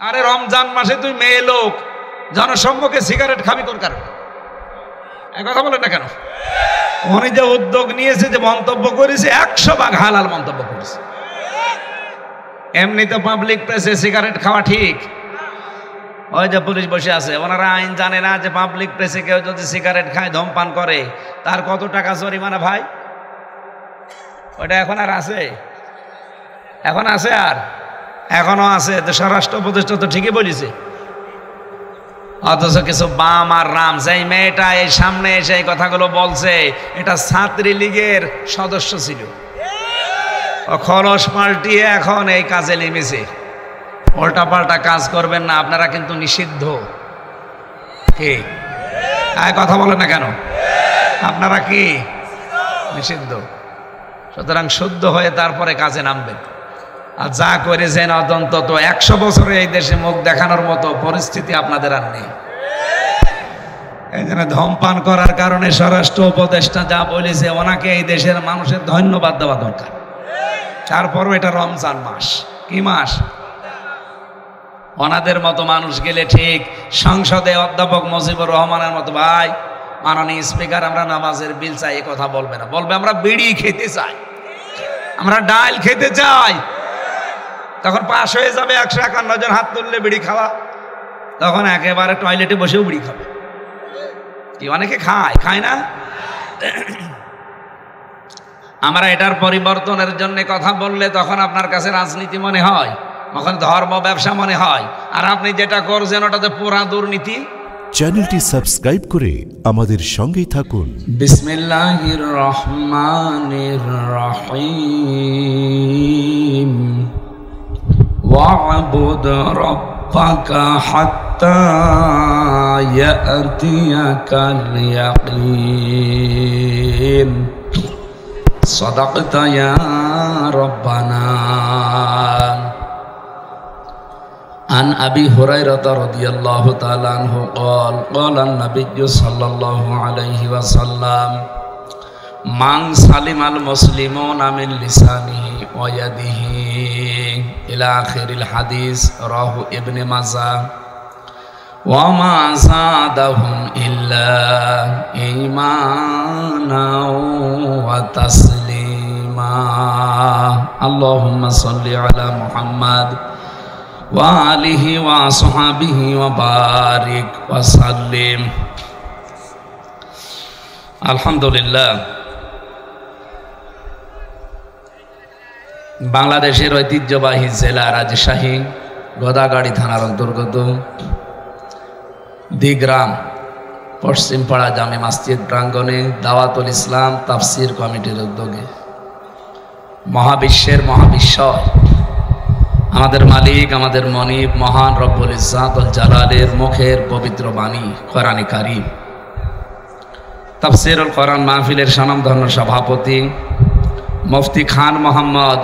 আরে রমজান মাসে তুই মেয়ে লোক জনসম্মুখে সিগারেট খাবি কোন কারণে? এক কথা বলেন না কেন? উনি যে উদ্যোগ নিয়েছে, যে মন্তব্য করেছে, 100 ভাগ হালাল মন্তব্য করেছে। এমনি তো পাবলিক প্লেসে সিগারেট খাওয়া ঠিক। ওই যে পুলিশ বসে আছে, ওনারা আইন জানে না যে পাবলিক প্লেসে কেউ যদি সিগারেট খায়, ধূমপান করে, তার কত টাকা জরিমানা ভাই? ওটা এখন আর আছে? এখন আছে? আর এখনো আছে? তো স্বরাষ্ট্র উপদেষ্টা তো ঠিকই বলেছে। অথচ কিছু বাম আর রাম, সেই মেয়েটা এই সামনে এসে এই কথাগুলো বলছে, এটা ছাত্রলীগের সদস্য ছিল, ও খরচ পাল্টিয়ে এখন এই কাজে নেমেছে। উল্টা পাল্টা কাজ করবেন না, আপনারা কিন্তু নিষিদ্ধ। কি কথা বলেন না কেন? আপনারা কি নিষিদ্ধ? সুতরাং শুদ্ধ হয়ে তারপরে কাজে নামবেন। আর যা করেছেন অন্তত 100 বছরে এই দেশে মুখ দেখানোর মতো পরিস্থিতি আপনাদের আর নেই। এই জন্য ধূমপান করার কারণে স্বরাষ্ট্র উপদেষ্টা যা বলেছে, ওনাকে এই দেশের মানুষের ধন্যবাদ দেওয়া দরকার। তারপরও এটা রমজান মাস, কি মাস? ওনাদের মতো মানুষ গেলে ঠিক সংসদে অধ্যাপক মুজিবুর রহমানের মতো, ভাই মাননীয় স্পিকার, আমরা নামাজের বিল চাই, এই কথা বলবে না। বলবে আমরা বিড়ি খেতে চাই, আমরা ডাল খেতে চাই। তখন পাশ হয়ে যাবে 151 জন হাত তুললে বিড়ি খাওয়া, তখন একেবারে টয়লেটে বসেও বিড়ি খাবে। কি অনেকে খায় না? আমরা এটার পরিবর্তনের জন্য কথা বললে তখন আপনার কাছে রাজনীতি মনে হয়, তখন ধর্ম ব্যবসা মনে হয়, আর আপনি যেটা করছেন ওটাতে পুরা দুর্নীতি। চ্যানেলটি সাবস্ক্রাইব করে আমাদের সঙ্গেই থাকুন। বিসমিল্লাহির রহমানির রহিম। ওয়া'বুদ রাব্বাকা হাত্তা ইয়াতিয়াকাল ইয়াকিন। সাদাকতা ইয়া রাব্বানা। عن أبي هريرة رضي الله تعالى عنه قال قال النبي صلى الله عليه وسلم من سلم المسلمون من لسانه ويده إلى آخر الحديث رواه ابن ماجه وما زادهم إلا إيمانا وتسليما اللهم صل على محمد وآله وصحبه وبارك وسلم। আলহামদুলিল্লাহ, বাংলাদেশের ঐতিহ্যবাহী জেলা রাজশাহী গোদাগাড়ি থানার অন্তর্গত দিগ্রাম পশ্চিমপাড়া জামে মসজিদ প্রাঙ্গণে দাওয়াতুল ইসলাম তাফসির কমিটির উদ্যোগে মহাবিশ্বের মহাবিশ্বর আমাদের মালিক, আমাদের মনিব, মহান রব্বুল ইজ্জাতুল জালালের মুখের পবিত্র বাণী কোরআনে কারীম তাফসীরুল কোরআন মাহফিলের স্বনামধন্য সভাপতি মুফতি খান মোহাম্মদ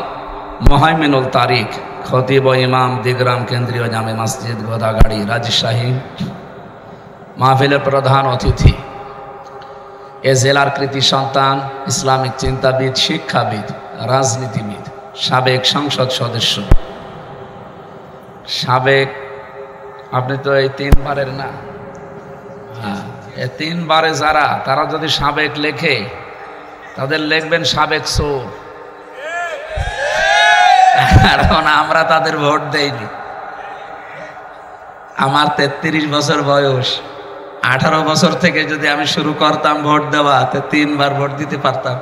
মুহাইমিনুল তারিক, খতিব ও ইমাম, দিগ্রাম কেন্দ্রীয় জামে মসজিদ গোদাগাড়ি রাজশাহী। মাহফিলের প্রধান অতিথি এ জেলার কৃতি সন্তান, ইসলামিক চিন্তাবিদ, শিক্ষাবিদ, রাজনীতিবিদ, সাবেক সংসদ সদস্য, সাবেক, আপনি তো এই 3 বারের না, হ্যাঁ, এই 3 বারে যারা, তারা যদি সাবেক লেখে তাদের লিখবেন সাবেক চোর, কারণ আমরা তাদের ভোট দেইনি। আমার 33 বছর বয়স, 18 বছর থেকে যদি আমি শুরু করতাম ভোট দেওয়া, তো 3 বার ভোট দিতে পারতাম,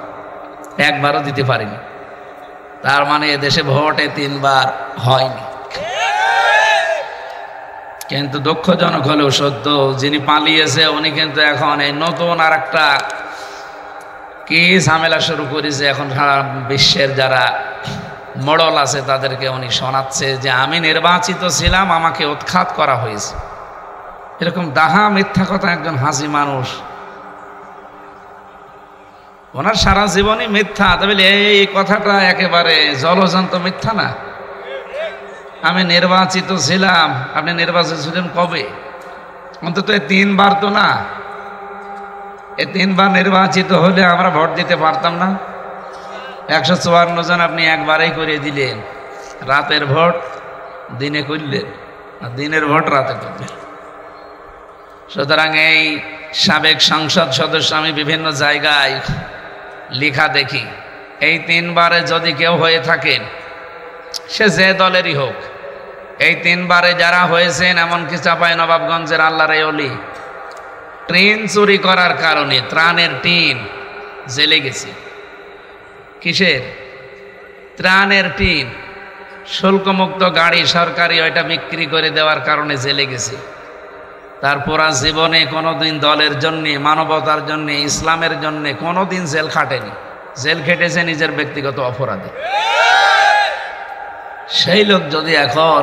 1 বারও দিতে পারিনি। তার মানে এদেশে ভোটে 3 বার হয়নি। কিন্তু দুঃখজনক হলেও সত্য, যিনি পালিয়েছে উনি কিন্তু এখন এই নতুন আর একটা কি ঝামেলা শুরু করেছে। এখন সারা বিশ্বের যারা মডল আছে তাদেরকে উনি শোনাচ্ছে যে আমি নির্বাচিত ছিলাম, আমাকে উৎখাত করা হয়েছে। এরকম দাহা মিথ্যা কথা একজন হাসি মানুষ, ওনার সারা জীবনই মিথ্যা। তবে এই কথাটা একেবারে জলজন্ত মিথ্যা না। আমি নির্বাচিত ছিলাম, আপনি নির্বাচিত ছিলেন কবে? অন্তত 3 বার তো না। এই 3 বার নির্বাচিত হলে আমরা ভোট দিতে পারতাম না। 154 জন আপনি একবারেই করে দিলেন, রাতের ভোট দিনে করলেন। আর দিনের ভোট রাতে করবে। সুতরাং এই সাবেক সংসদ সদস্য আমি বিভিন্ন জায়গায় লেখা দেখি, এই 3 বারে যদি কেউ হয়ে থাকেন, সে যে দলেরই হোক, এই 3 বারে যারা হয়েছেন, এমনকি চাঁপাইনবাবগঞ্জের আল্লাহর এই অলি, ট্রেন চুরি করার কারণে ত্রাণের টিন জেলে গেছে। কিসের ত্রাণের টিন? শুল্কমুক্ত গাড়ি সরকারি, ওইটা বিক্রি করে দেওয়ার কারণে জেলে গেছে। তারপর জীবনে কোনোদিন দলের জন্যে, মানবতার জন্যে, ইসলামের জন্যে কোনোদিন জেল খাটেনি। জেল খেটেছে নিজের ব্যক্তিগত অপরাধে। সেই লোক যদি এখন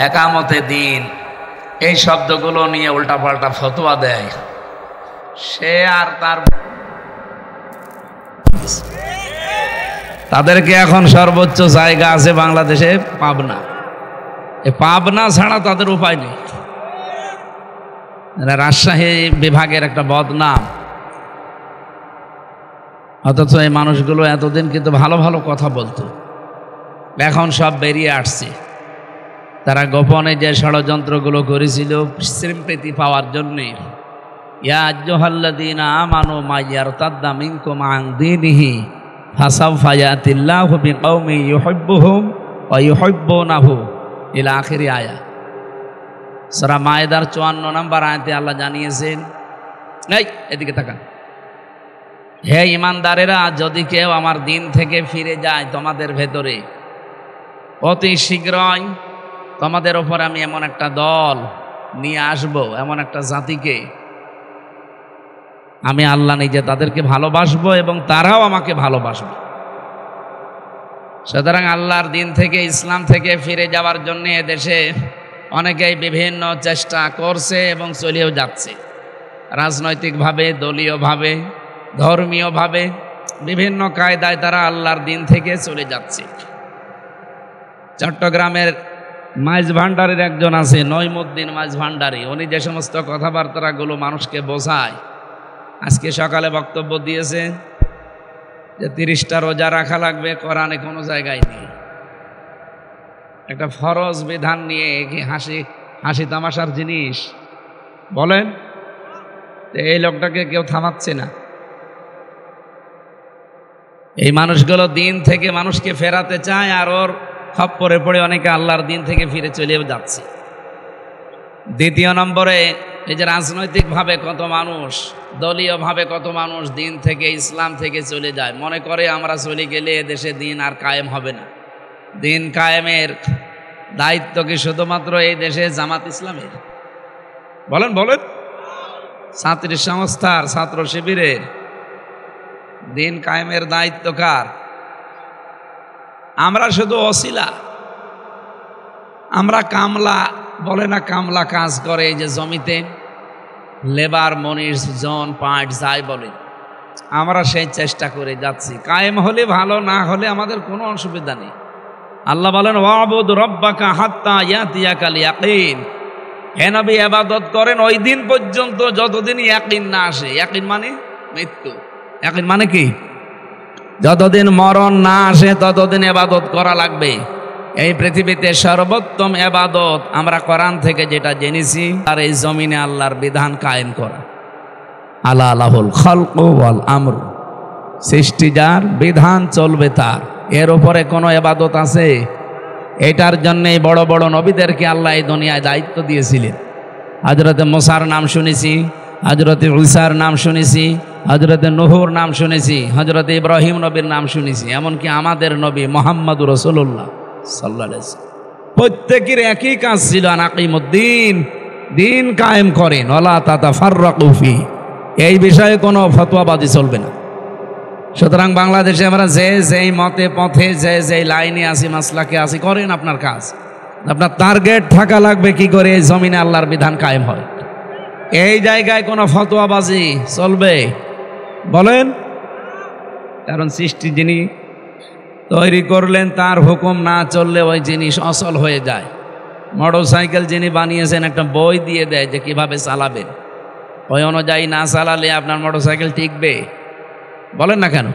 একামতে দিন এই শব্দগুলো নিয়ে উল্টাপাল্টা ফতোয়া দেয়, সে আর তাদেরকে এখন সর্বোচ্চ জায়গা আছে বাংলাদেশে পাবনা। এ পাবনা ছাড়া তাদের উপায় নেই। রাজশাহী বিভাগের একটা বদনাম, অথচ এই মানুষগুলো এতদিন কিন্তু ভালো ভালো কথা বলতো, এখন সব বেরিয়ে আসছে। তারা গোপনে যে ষড়যন্ত্রগুলো করেছিল সিম্পেথি পাওয়ার জন্যে, ইয়া আইয়ুহাল্লাযীনা আমানু মা ইয়ারতাদ্দা মিনকুম আন দীনিহি ফাসাওফা ইয়াতিল্লাহু বিকওমিন ইউহিব্বুহুম ওয়া ইউহিব্বুনাহু ইলা আখিরি আয়াত। সূরা মায়েদার 54 নম্বর আয়াতে আল্লাহ জানিয়েছেন, এই এদিকে তাকান, হে ইমানদারেরা, যদি কেউ আমার দিন থেকে ফিরে যায় তোমাদের ভেতরে, অতি শীঘ্রই তোমাদের ওপর আমি এমন একটা দল নিয়ে আসব, এমন একটা জাতিকে আমি আল্লাহ নিজে তাদেরকে ভালোবাসবো এবং তারাও আমাকে ভালোবাসবে। সুতরাং আল্লাহর দিন থেকে, ইসলাম থেকে ফিরে যাওয়ার জন্য এদেশে অনেকেই বিভিন্ন চেষ্টা করছে এবং চলেও যাচ্ছে। রাজনৈতিকভাবে, দলীয়ভাবে, ধর্মীয়ভাবে বিভিন্ন কায়দায় তারা আল্লাহর দিন থেকে চলে যাচ্ছে। চট্টগ্রামের মাইজ ভান্ডারের একজন আছে, নইমুদ্দিন মাইজ ভান্ডারি, উনি যে সমস্ত কথাবার্তাগুলো মানুষকে বোঝায়, আজকে সকালে বক্তব্য দিয়েছে যে 30টা রোজা রাখা লাগবে, কোরআনে কোনো জায়গায় নেই। একটা ফরজ বিধান নিয়ে কি হাসি তামাশার জিনিস বলেন? এই লোকটাকে কেউ থামাচ্ছে না। এই মানুষগুলো দিন থেকে মানুষকে ফেরাতে চায়, আর ওর খপ্পরে পড়ে অনেকে আল্লাহর দিন থেকে ফিরে চলেও যাচ্ছে। দ্বিতীয় নম্বরে, এই যে রাজনৈতিকভাবে কত মানুষ, দলীয়ভাবে কত মানুষ দিন থেকে, ইসলাম থেকে চলে যায়, মনে করে আমরা চলে গেলে এদেশে দিন আর কায়েম হবে না। দিন কায়েমের দায়িত্ব কি শুধুমাত্র এই দেশে জামাত ইসলামের? বলেন বলেন, ছাত্রী সংস্থার, ছাত্র শিবিরের? দিন কায়েমের দায়িত্ব কার? আমরা শুধু ওসিলা, আমরা কামলা, বলে না কামলা কাজ করে এই যে জমিতে, লেবার, মনিশ, জন, পাট যাই বলে, আমরা সেই চেষ্টা করে যাচ্ছি। কায়েম হলে ভালো, না হলে আমাদের কোনো অসুবিধা নেই। আল্লাহ বলেন, ওয়াবুদ রব্বাকা হাত্তা ইয়াতিয়াকাল ইয়াকিন, হে নবী ইবাদত করেন ওই দিন পর্যন্ত যতদিন ইয়াকিন না আসে। ইয়াকিন মানে মৃত্যু। ইয়াকিন মানে কি? যতদিন মরণ না আসে ততদিন ইবাদত করা লাগবে। এই পৃথিবীতে সর্বোত্তম ইবাদত আমরা কোরআন থেকে যেটা জেনেছি, আর এই জমিনে আল্লাহর বিধান কায়েম করা। আলা লাহুল খালকু ওয়াল আমর, সৃষ্টি যার, বিধান চলবে তার, এর উপরে কোনো ইবাদত আছে? এটার জন্যই বড় বড় নবীদেরকে আল্লাহ এই দুনিয়ায় দায়িত্ব দিয়েছিলেন। হযরতে মুসার নাম শুনেছি, হযরতে ঈসার নাম শুনেছি, হযরতে নূহর নাম শুনেছি, হযরতে ইব্রাহিম নবীর নাম শুনেছি, এমনকি আমাদের নবী মুহাম্মদুর রাসূলুল্লাহ সাল্লাল্লাহু আলাইহি ওয়াসাল্লাম, প্রত্যেকের একই কাজ ছিল, আনাকিমুদ্দিন, দিন কায়েম করেন, ওয়ালা তাতাফাররাকু ফি। এই বিষয়ে কোনো ফতোয়াবাজি চলবে না। সুতরাং বাংলাদেশে আমরা যেই মতে পথে, যে লাইনে আসি, মাসলাকে আসি, করেন আপনার কাজ। আপনার টার্গেট থাকা লাগবে কি করে এই জমিনে আল্লাহর বিধান কায়েম হয়। এই জায়গায় কোনো ফতোয়াবাজি চলবে? বলেন। কারণ সৃষ্টি যিনি তৈরি করলেন, তার হুকুম না চললে ওই জিনিস অচল হয়ে যায়। মোটরসাইকেল যিনি বানিয়েছেন একটা বই দিয়ে দেয় যে কিভাবে চালাবেন, ওই অনুযায়ী না চালালে আপনার মোটরসাইকেল টিকবে? বলেন না কেন?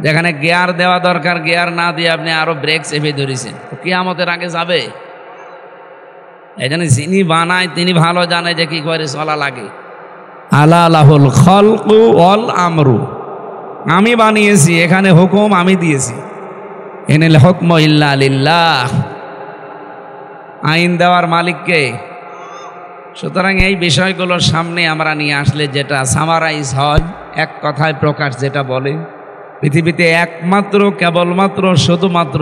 যেখানে গিয়ার দেওয়া দরকার, গিয়ার না দিয়ে আপনি আরো ব্রেক চেপে ধরেছেন, কিয়ামতের আগে যাবে? এই জন্য যিনি বানায় তিনি ভালো জানে যে কি করে চলা লাগে। আলা লাহুল খালকু ওয়াল আমরু, আমি বানিয়েছি, এখানে হুকুম আমি দিয়েছি। ইনিল হুকমু ইল্লা লিল্লাহ, আইন দেওয়ার মালিককে। সুতরাং এই বিষয়গুলো সামনে আমরা নিয়ে আসলে যেটা সামারাইজ হয়, এক কথায় প্রকাশ যেটা বলে, পৃথিবীতে একমাত্র কেবলমাত্র শুধুমাত্র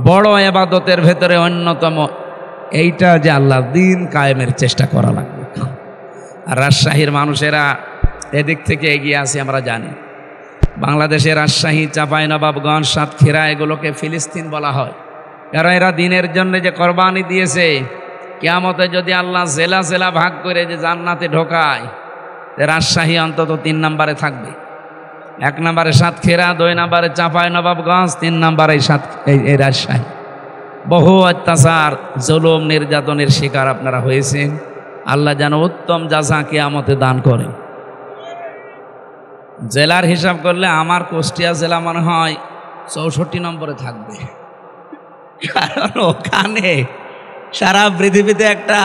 বড় ইবাদতের ভেতরে অন্যতম এইটা যে আল্লাহ দিন কায়েমের চেষ্টা করা লাগবে। আর রাজশাহীর মানুষেরা এদিক থেকে এগিয়ে আছে আমরা জানি। বাংলাদেশের রাজশাহী, চাঁপাইনবাবগঞ্জ, সাতক্ষীরা এগুলোকে ফিলিস্তিন বলা হয়, কারণ এরা দিনের জন্য যে কোরবানি দিয়েছে। কিয়ামতে যদি আল্লাহ জেলা জেলা ভাগ করে যে জান্নাতে ঢোকায়, রাজশাহী অন্তত 3 নম্বরে থাকবে। 1 নম্বরে সাতক্ষীরা, 2 নম্বরে চাঁপাইনবাবগঞ্জ, 3 নম্বরে এই রাজশাহী। বহু অত্যাচার, জুলুম, নির্যাতনের শিকার আপনারা হয়েছেন। আল্লাহ যেন উত্তম জাযা কিয়ামতে দান করেন। জেলার হিসাব করলে আমার কুষ্টিয়া জেলা মনে হয় 64 নম্বরে থাকবে, কারণ ওখানে সারা পৃথিবীতে একটা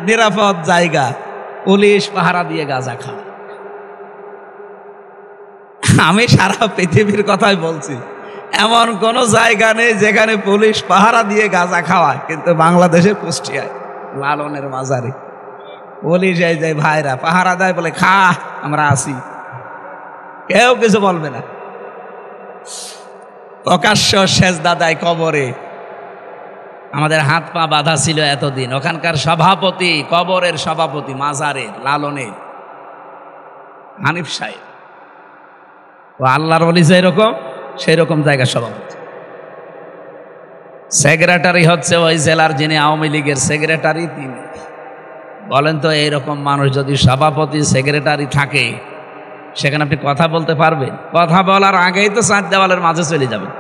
নিরাপদ জায়গা, পুলিশ পাহারা দিয়ে গাঁজা খায়। আমি সারা পৃথিবীর কথাই বলছি, এমন কোন জায়গা নেই যেখানে পুলিশ পাহারা দিয়ে গাঁজা খাওয়ায়, কিন্তু বাংলাদেশের কুষ্টিয়ায় লালনের মাজারে পুলিশ এই যে ভাইরা পাহারা দেয়, বলে খা আমরা আসি, কেউ কিছু বলবে না। প্রকাশ্য সেজদা দেয় কবরে। আমাদের হাত পা বাঁধা ছিল এতদিন। ওখানকার সভাপতি, কবরের সভাপতি, মাজারের লালনের হানিফ সাহেব, ও আল্লাহর ওলি যেরকম সেই রকম জায়গার সভাপতি। সেক্রেটারি হচ্ছে ওই জেলার, যিনি আওয়ামী লীগের সেক্রেটারি তিনি। বলেন তো, এইরকম মানুষ যদি সভাপতি সেক্রেটারি থাকে, সেখানে আপনি কথা বলতে পারবেন? কথা বলার আগেই তো 4 দেওয়ালের মাঝে চলে যাবেন।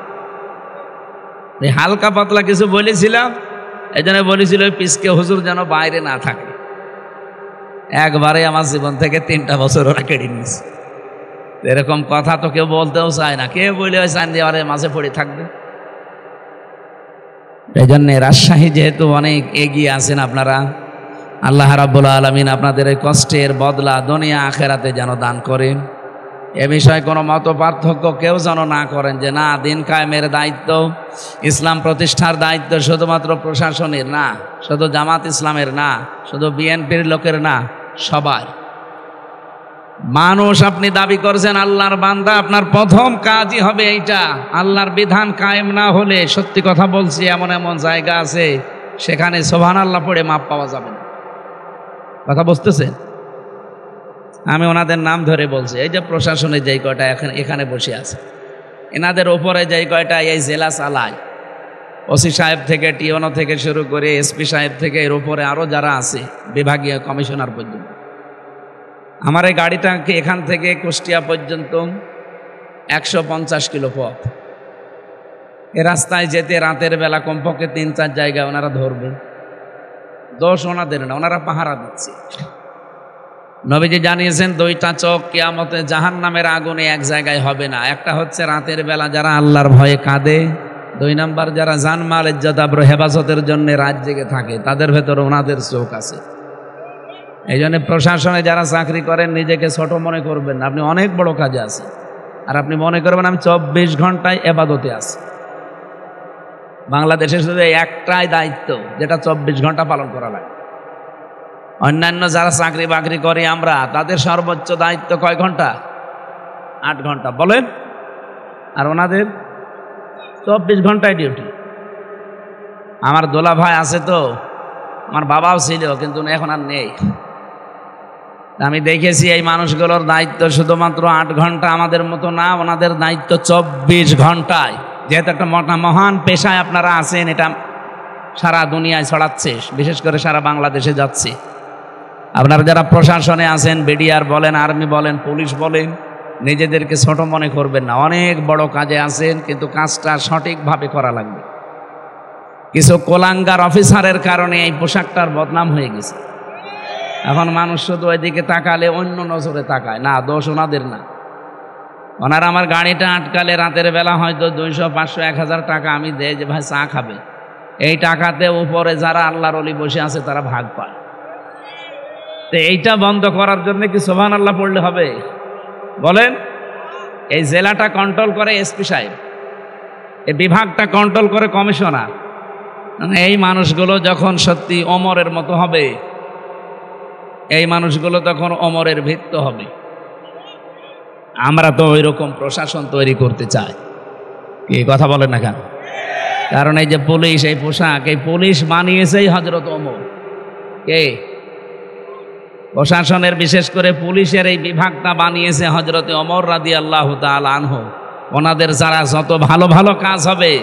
হালকা পাতলা কিছু বলেছিলাম, এই জন্য বলেছিল ওই পিসকে হুজুর যেন বাইরে না থাকে। একবারে আমার জীবন থেকে 3টা বছর ওরা কেড়ে নিয়েছে। এরকম কথা তো কেউ বলতেও চায় না, কে বলে ওই 4 দেওয়ালের মাঝে পড়ে থাকবে। এই জন্যে রাজশাহী যেহেতু অনেক এগিয়ে আছেন আপনারা, আল্লাহ রাব্বুল আলামিন আপনাদের এই কষ্টের বদলা দুনিয়া আখেরাতে যেন দান করেন। এ বিষয়ে কোনো মত পার্থক্য কেউ যেন না করেন যে না, দিন কায়েমের দায়িত্ব, ইসলাম প্রতিষ্ঠার দায়িত্ব শুধুমাত্র প্রশাসনের না, শুধু জামাত ইসলামের না, শুধু বিএনপির লোকের না, সবার। মানুষ আপনি দাবি করছেন আল্লাহর বান্দা, আপনার প্রথম কাজই হবে এইটা। আল্লাহর বিধান কায়েম না হলে, সত্যি কথা বলছি, এমন এমন জায়গা আছে সেখানে সুবহানাল্লাহ পড়ে মাপ পাওয়া যাবে না। কথা বুঝতেছেন? আমি ওনাদের নাম ধরে বলছি। এই যে প্রশাসনে যেই কয়টা এখানে বসে আছে, এনাদের ওপরে যেই কয়টা এই জেলা চালায়, ওসি সাহেব থেকে, টিওনো থেকে শুরু করে এসপি সাহেব থেকে এর উপরে আরও যারা আছে, বিভাগীয় কমিশনার পর্যন্ত, আমার এই গাড়িটাকে এখান থেকে কুষ্টিয়া পর্যন্ত 150 কিলো পথ। এ রাস্তায় যেতে রাতের বেলা কমপক্ষে 3-4 জায়গায় ওনারা ধরবেন। দোষ ওনাদের না, ওনারা পাহারা দিচ্ছে। নবীজি জানিয়েছেন 2টা চোখ কিয়ামতে জাহান্নামের আগুনে এক জায়গায় হবে না। একটা হচ্ছে রাতের বেলা যারা আল্লাহর ভয়ে কাঁদে, 2 নাম্বার যারা জানমাল ইজ্জত আবরু হেফাজতের জন্য রাত জেগে থাকে, তাদের ভেতরে ওনাদের চোখ আছে। এই জন্য প্রশাসনে যারা চাকরি করেন নিজেকে ছোট মনে করবেন না, আপনি অনেক বড় কাজে আছেন। আর আপনি মনে করবেন আমি 24 ঘন্টায় ইবাদতে আছি। বাংলাদেশে শুধু একটাই দায়িত্ব যেটা 24 ঘন্টা পালন করা লাগে। অন্যান্য যারা চাকরি বাকরি করে আমরা, তাদের সর্বোচ্চ দায়িত্ব কয় ঘন্টা? 8 ঘন্টা বলেন। আর ওনাদের 24 ঘন্টায় ডিউটি। আমার দোলা ভাই আছে তো, আমার বাবাও ছিল, কিন্তু এখন আর নেই। আমি দেখেছি এই মানুষগুলোর দায়িত্ব শুধুমাত্র 8 ঘন্টা, আমাদের মতো না। ওনাদের দায়িত্ব 24 ঘন্টায়। যেহেতু একটা মহান পেশায় আপনারা আছেন, এটা সারা দুনিয়ায় ছড়াচ্ছে, বিশেষ করে সারা বাংলাদেশে যাচ্ছে। আপনারা যারা প্রশাসনে আছেন, বিডিআর বলেন, আর্মি বলেন, পুলিশ বলেন, নিজেদেরকে ছোট মনে করবেন না। অনেক বড় কাজে আছেন, কিন্তু কাজটা সঠিকভাবে করা লাগবে। কিছু কোলাঙ্গার অফিসারের কারণে এই পোশাকটার বদনাম হয়ে গেছে। এখন মানুষ শুধু ওইদিকে তাকালে অন্য নজরে তাকায় না, দোষ ওনাদের না। ওনারা আমার গাড়িটা আটকালে রাতের বেলা হয়তো 200, 500, 1000 টাকা আমি দেয় যে ভাই চা খাবে, এই টাকাতে উপরে যারা আল্লাহর ওলি বসে আছে তারা ভাগ পায়। তো এইটা বন্ধ করার জন্য কি সুবহানাল্লাহ পড়লে হবে? বলেন। এই জেলাটা কন্ট্রোল করে এসপি সাহেব, এই বিভাগটা কন্ট্রোল করে কমিশনার। এই মানুষগুলো যখন সত্যি ওমরের মতো হবে, এই মানুষগুলো তখন ওমরের ভিত্ত হবে। আমরা তো ওই রকম প্রশাসন তৈরি করতে চাই। কি কথা বলেন না কেন? কারণ এই যে পুলিশ, এই পোশাক, এই পুলিশ বানিয়েছেই হযরত ওমর। কে? প্রশাসনের বিশেষ করে পুলিশের এই বিভাগটা বানিয়েছে হযরত ওমর রাদিয়াল্লাহু তাআলা আনহু। ওনাদের যারা যত ভালো ভালো কাজ হবে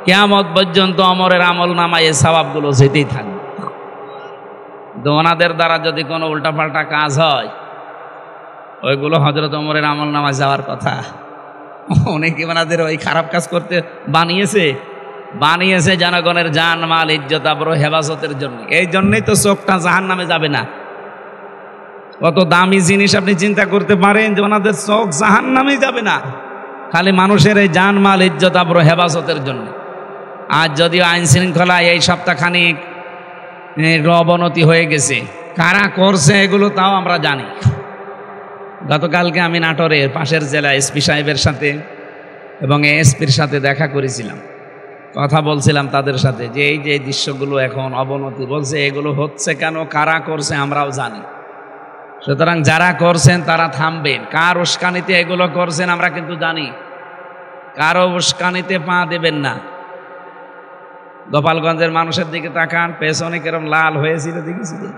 কিয়ামত পর্যন্ত ওমরের আমল নামায় এই সওয়াবগুলো যেতেই থাকবে। তো ওনাদের দ্বারা যদি কোনো উল্টাপাল্টা কাজ হয়, ওইগুলো হযরত ওমরের আমল নামায় যাওয়ার কথা। উনি কি ওনাদের ওই খারাপ কাজ করতে বানিয়েছে জনগণের জান মাল ইজ্জত আবরু হেফাজতের জন্য। এই জন্যই তো চোখটা জাহান্নামে যাবে না। কত দামি জিনিস আপনি চিন্তা করতে পারেন যে ওনাদের চোখ জাহান্নামে যাবে না, খালি মানুষের এই জান মাল ইজ্জত আবরু হেফাজতের জন্য। আজ যদিও আইন শৃঙ্খলায় এই সপ্তাহখানিক অবনতি হয়ে গেছে, কারা করছে এগুলো তাও আমরা জানি। গতকালকে আমি নাটোরের পাশের জেলা এসপি সাহেবের সাথে এবং এসপির সাথে দেখা করেছিলাম, কথা বলছিলাম তাদের সাথে যে এই যে দৃশ্যগুলো এখন অবনতি, বলছে এগুলো হচ্ছে কেন, কারা করছে আমরাও জানি। সুতরাং যারা করছেন তারা থামবেন। কার উস্কানিতে এগুলো করছেন আমরা কিন্তু জানি, কারো উস্কানিতে পা দেবেন না। গোপালগঞ্জের মানুষের দিকে তাকান, পেছনে কেরম লাল হয়েছিল দেখেছিলেন?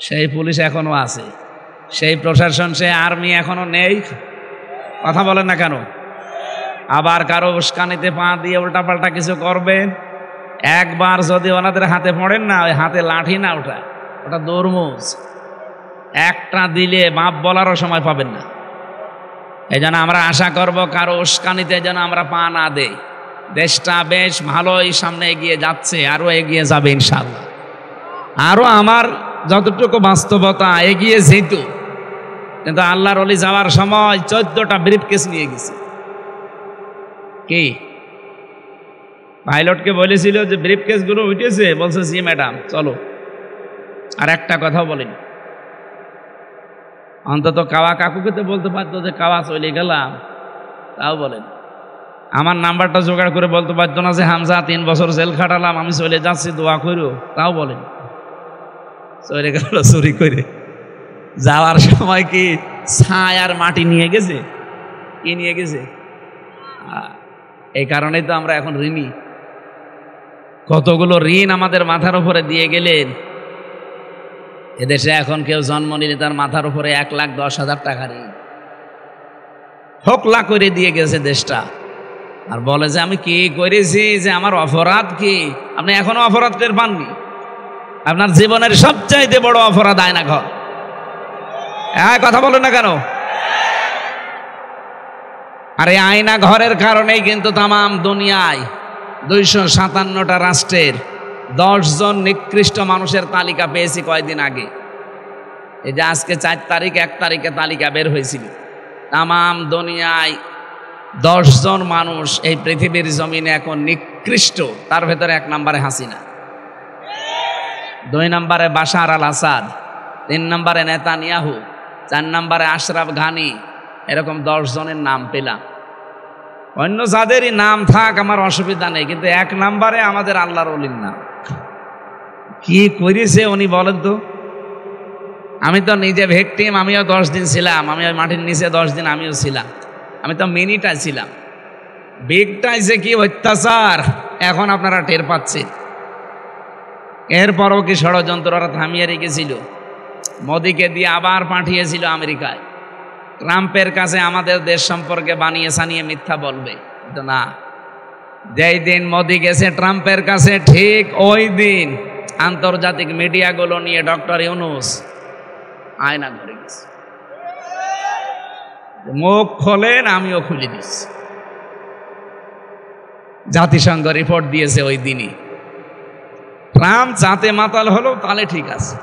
সেই পুলিশ এখনো আছে, সেই প্রশাসন, সেই আর্মি এখনো নেই। কথা বলেন না কেন? আবার কারো উস্কানিতে পা দিয়ে উল্টাপাল্টা কিছু করবেন, একবার যদি ওনাদের হাতে পড়েন না, ওই হাতে লাঠি না ওঠায়, ওটা তরমুজ, একটা দিলে বাপ বলারও সময় পাবেন না। এই জন্য আমরা আশা করব কারো উস্কানিতে যেন আমরা পা না দেই। দেশটা বেশ ভালোই সামনে এগিয়ে যাচ্ছে, আরো এগিয়ে যাবে ইনশাআল্লাহ। আরো আমার যতটুকু বাস্তবতা এগিয়ে যেত, কিন্তু আল্লাহর ওলি যাওয়ার সময় 14টা ব্রিফকেস নিয়ে গেছে। কি পাইলটকে বলেছিল যে ব্রিফকেসগুলো উঠেছে? বলছে জি ম্যাডাম, চলো। আর একটা কথাও বলেনি। অন্তত কাওয়া কাকুকে তো বলতে পারতো যে কাওয়া চলে গেলাম, তাও বলেন। আমার নাম্বারটা জোগাড় করে বলতে পারতো না যে হামজা 3 বছর জেল খাটালাম, আমি চলে যাচ্ছি, দোয়া করো, তাও বলেন। চলে গেল চুরি করে। যাওয়ার সময় কি ছাই আর মাটি নিয়ে গেছে? কি নিয়ে গেছে? এই কারণেই তো আমরা এখন ঋণী। কতগুলো ঋণ আমাদের মাথার উপরে দিয়ে গেলেন। এদেশে এখন কেউ জন্ম নিলে তার মাথার উপরে 1,10,000 টাকা ঋণ, হোকলা করে দিয়ে গেছে দেশটা। আর বলে যে আমি কি করেছি, যে আমার অপরাধ কি? আপনি এখনো অপরাধ টের পাননি। আপনার জীবনের সবচাইতে বড় অপরাধ আয়না ঘর। কথা বলেন না কেন? আর এই আয়না ঘরের কারণেই কিন্তু তামাম দুনিয়ায় 257টা রাষ্ট্রের 10 জন নিকৃষ্ট মানুষের তালিকা পেয়েছি কয়েকদিন আগে। এই যে আজকে 4 তারিখ, 1 তারিখে তালিকা বের হয়েছিল। তামাম দুনিয়ায় 10 জন মানুষ এই পৃথিবীর জমিনে এখন নিকৃষ্ট। তার ভেতরে 1 নম্বরে হাসিনা, 2 নম্বরে বাশার আল আসাদ, 3 নম্বরে নেতানিয়াহু, 4 নম্বরে আশরাফ ঘানি। এরকম 10 জনের নাম পেলাম। অন্য যাদেরই নাম থাক আমার অসুবিধা নেই, কিন্তু 1 নম্বরে আমাদের আল্লাহর ওলির নাম। কি করেছে উনি বলেন তো? আমি তো নিজে ভিকটিম, আমিও 10 দিন ছিলাম। আমি ওই মাটির নিচে 10 দিন আমিও ছিলাম। আমি তো মিনিটাই ছিলাম। বিগটাই যে কি অত্যাচার এখন আপনারা টের পাচ্ছেন। এরপরও কি ষড়যন্ত্র ওরা থামিয়ে রেখেছিল? মোদিকে দিয়ে আবার পাঠিয়েছিল আমেরিকায়। ট্রাম্পের কাছে আমাদের দেশ সম্পর্কে বানিয়ে সানিয়ে মিথ্যা বলবে, কিন্তু না। যেই দিন মোদি গেছে ট্রাম্পের কাছে, ঠিক ওই দিন আন্তর্জাতিক মিডিয়াগুলো নিয়ে ডক্টর ইউনূস আয়না ঘরে গেছে। মুখ খোলেন, আমিও খুলে দিচ্ছি। জাতিসংঘ রিপোর্ট দিয়েছে ওই দিনই। ট্রাম্প যাতে মাতাল হলো তাহলে ঠিক আছে।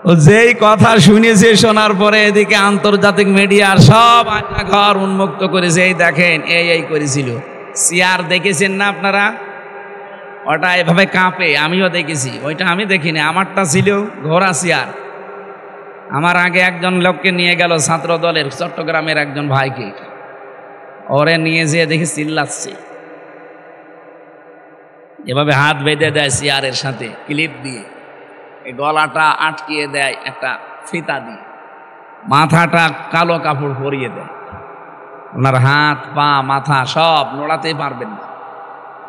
ও যেই কথা শুনেছে, শোনার পরে এদিকে আন্তর্জাতিক মিডিয়ার সব আয়না ঘর উন্মুক্ত করেছে। এই দেখেন, এই করেছিল। চেয়ার দেখেছেন না আপনারা? ওটা এভাবে কাঁপে, আমিও দেখেছি। ওইটা আমি দেখিনি, আমারটা ছিল ঘোড়া চেয়ার। আমার আগে একজন লোককে নিয়ে গেল, ছাত্র দলের চট্টগ্রামের একজন ভাইকে, ওরে নিয়ে যেয়ে দেখি চিল্লাচ্ছে, এভাবে হাত বেঁধে দেয় চেয়ারের সাথে ক্লিপ দিয়ে, এই গলাটা আটকিয়ে দেয় একটা ফিতা দিয়ে, মাথাটা কালো কাপড় পরিয়ে দেয়, ওনার হাত পা মাথা সব নড়াতেই পারবেন না।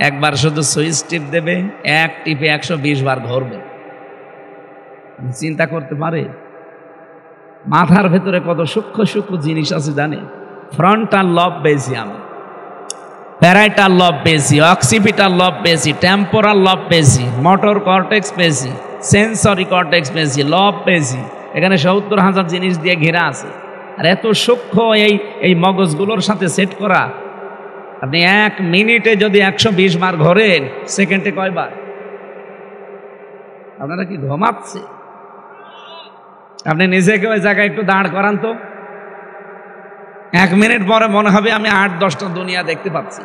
একবার শুধু সুইচ টিপ দেবে, এক টিপে 120 বার ঘুরবে। চিন্তা করতে পারে মাথার ভেতরে কত সূক্ষ্ম সূক্ষ্ম জিনিস আছে জানে? ফ্রন্টাল লব পেয়েছি আমি, প্যারাইটাল লব পেয়েছি, অক্সিপিটাল লব পেয়েছি, টেম্পোরাল লব পেয়েছি, মোটর কর্টেক্স পেয়েছি, সেন্সরি কর্টেক্স পেয়েছি, লব পেয়েছি। এখানে 70,000 জিনিস দিয়ে ঘেরা আছে। আর এত সূক্ষ্ম এই মগজগুলোর সাথে সেট করা, আপনি 1 মিনিটে যদি 120 বার ঘোরেন, সেকেন্ডে কয়বার? আপনারা কি ঘুমাচ্ছে? আপনি নিজেকে ওই জায়গায় একটু দাঁড় করান তো, 1 মিনিট পরে মনে হবে আমি 8-10টা দুনিয়া দেখতে পাচ্ছি।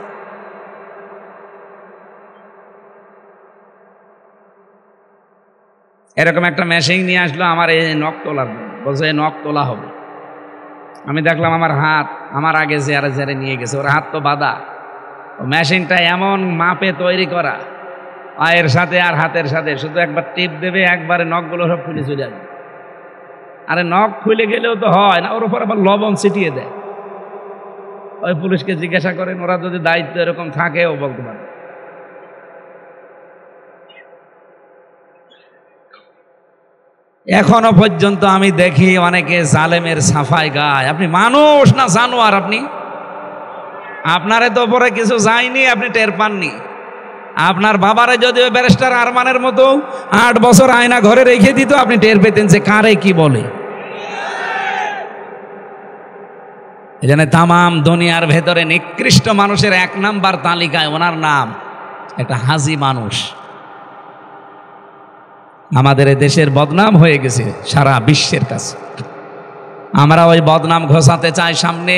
এরকম একটা মেশিন নিয়ে আসলো আমার এই নখ তোলার, বলছে নখ তোলা হবে। আমি দেখলাম আমার হাত, আমার আগে যারে নিয়ে গেছে ওর হাত তো বাঁধা। মেশিনটা এমন মাপে তৈরি করা, পায়ের সাথে আর হাতের সাথে, শুধু একবার টিপ দেবে, একবারে নখগুলো সব খুলে চলে যাবে। আরে নখ খুলে গেলেও তো হয় না, ওর উপর আবার লবণ ছিটিয়ে দেয়। ওই পুলিশকে জিজ্ঞাসা করেন, ওরা যদি দায়িত্ব এরকম থাকে ও বলতে পারে। এখনো পর্যন্ত আমি দেখি অনেকে জালেমের সাফাই গায়। আপনি মানুষ না জানোয়ার? আপনারে তো পরে কিছু যায়নি, আপনি টের পাননি। আপনার বাবারে যদি ওই ব্যারিস্টার আরমানের মতো 8 বছর আয়না ঘরে রেখে দিত, আপনি টের পেতেন যে কারে কি বলে। এজন্য তামাম দুনিয়ার ভেতরে নিকৃষ্ট মানুষের 1 নাম্বার তালিকায় ওনার নাম, একটা হাজি মানুষ। আমাদের দেশের বদনাম হয়ে গেছে সারা বিশ্বের কাছে। আমরা ওই বদনাম ঘোষাতে চাই সামনে,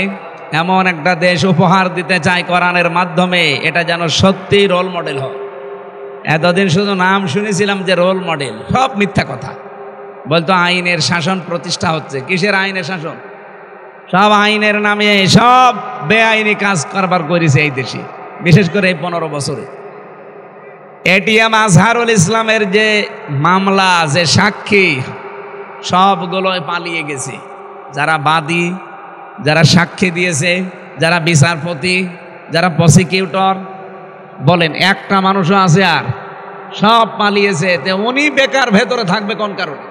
এমন একটা দেশ উপহার দিতে চাই কোরআনের মাধ্যমে, এটা যেন সত্যি রোল মডেল হয়। এতদিন শুধু নাম শুনেছিলাম যে রোল মডেল, সব মিথ্যা কথা। বলতো আইনের শাসন প্রতিষ্ঠা হচ্ছে, কিসের আইনের শাসন? সব আইনের নামে সব বেআইনি কাজ কারবার করেছে এই দেশে, বিশেষ করে এই 15 বছরে। এটিএম আজহারুল ইসলামের যে মামলা, যে সাক্ষী, সবগুলোই পালিয়ে গেছে। যারা বাদী, যারা সাক্ষী দিয়েছে, যারা বিচারপতি, যারা প্রসিকিউটর, বলেন একটা মানুষও আছে? আর সব পালিয়েছে। তে উনি বেকার ভেতরে থাকবে কোন কারণে?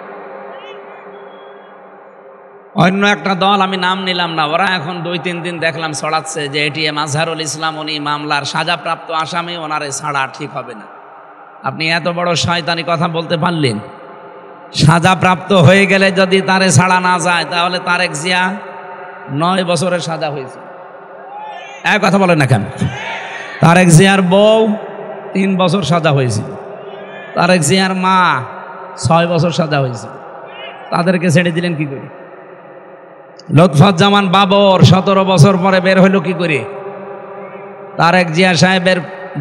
অন্য একটা দল, আমি নাম নিলাম না, ওরা এখন 2-3 দিন দেখলাম ছড়াচ্ছে যে এটিএম আজহারুল ইসলাম উনি মামলার সাজাপ্রাপ্ত আসামি, ওনারে ছাড়া ঠিক হবে না। আপনি এত বড় শয়তানি কথা বলতে পারলেন? সাজাপ্রাপ্ত হয়ে গেলে যদি তারে ছাড়া না যায়, তাহলে তারেক জিয়া 9 বছরের সাজা হয়েছে। এক কথা বলেন না কেন? তারেক জিয়ার বউ 3 বছর সাজা হয়েছিল, তারেক জিয়ার মা 6 বছর সাজা হয়েছিল। তাদেরকে ছেড়ে দিলেন কি করে? লুৎফুজ্জামান বাবর 17 বছর পরে বের হইল কি করে? তারেক জিয়া সাহেবের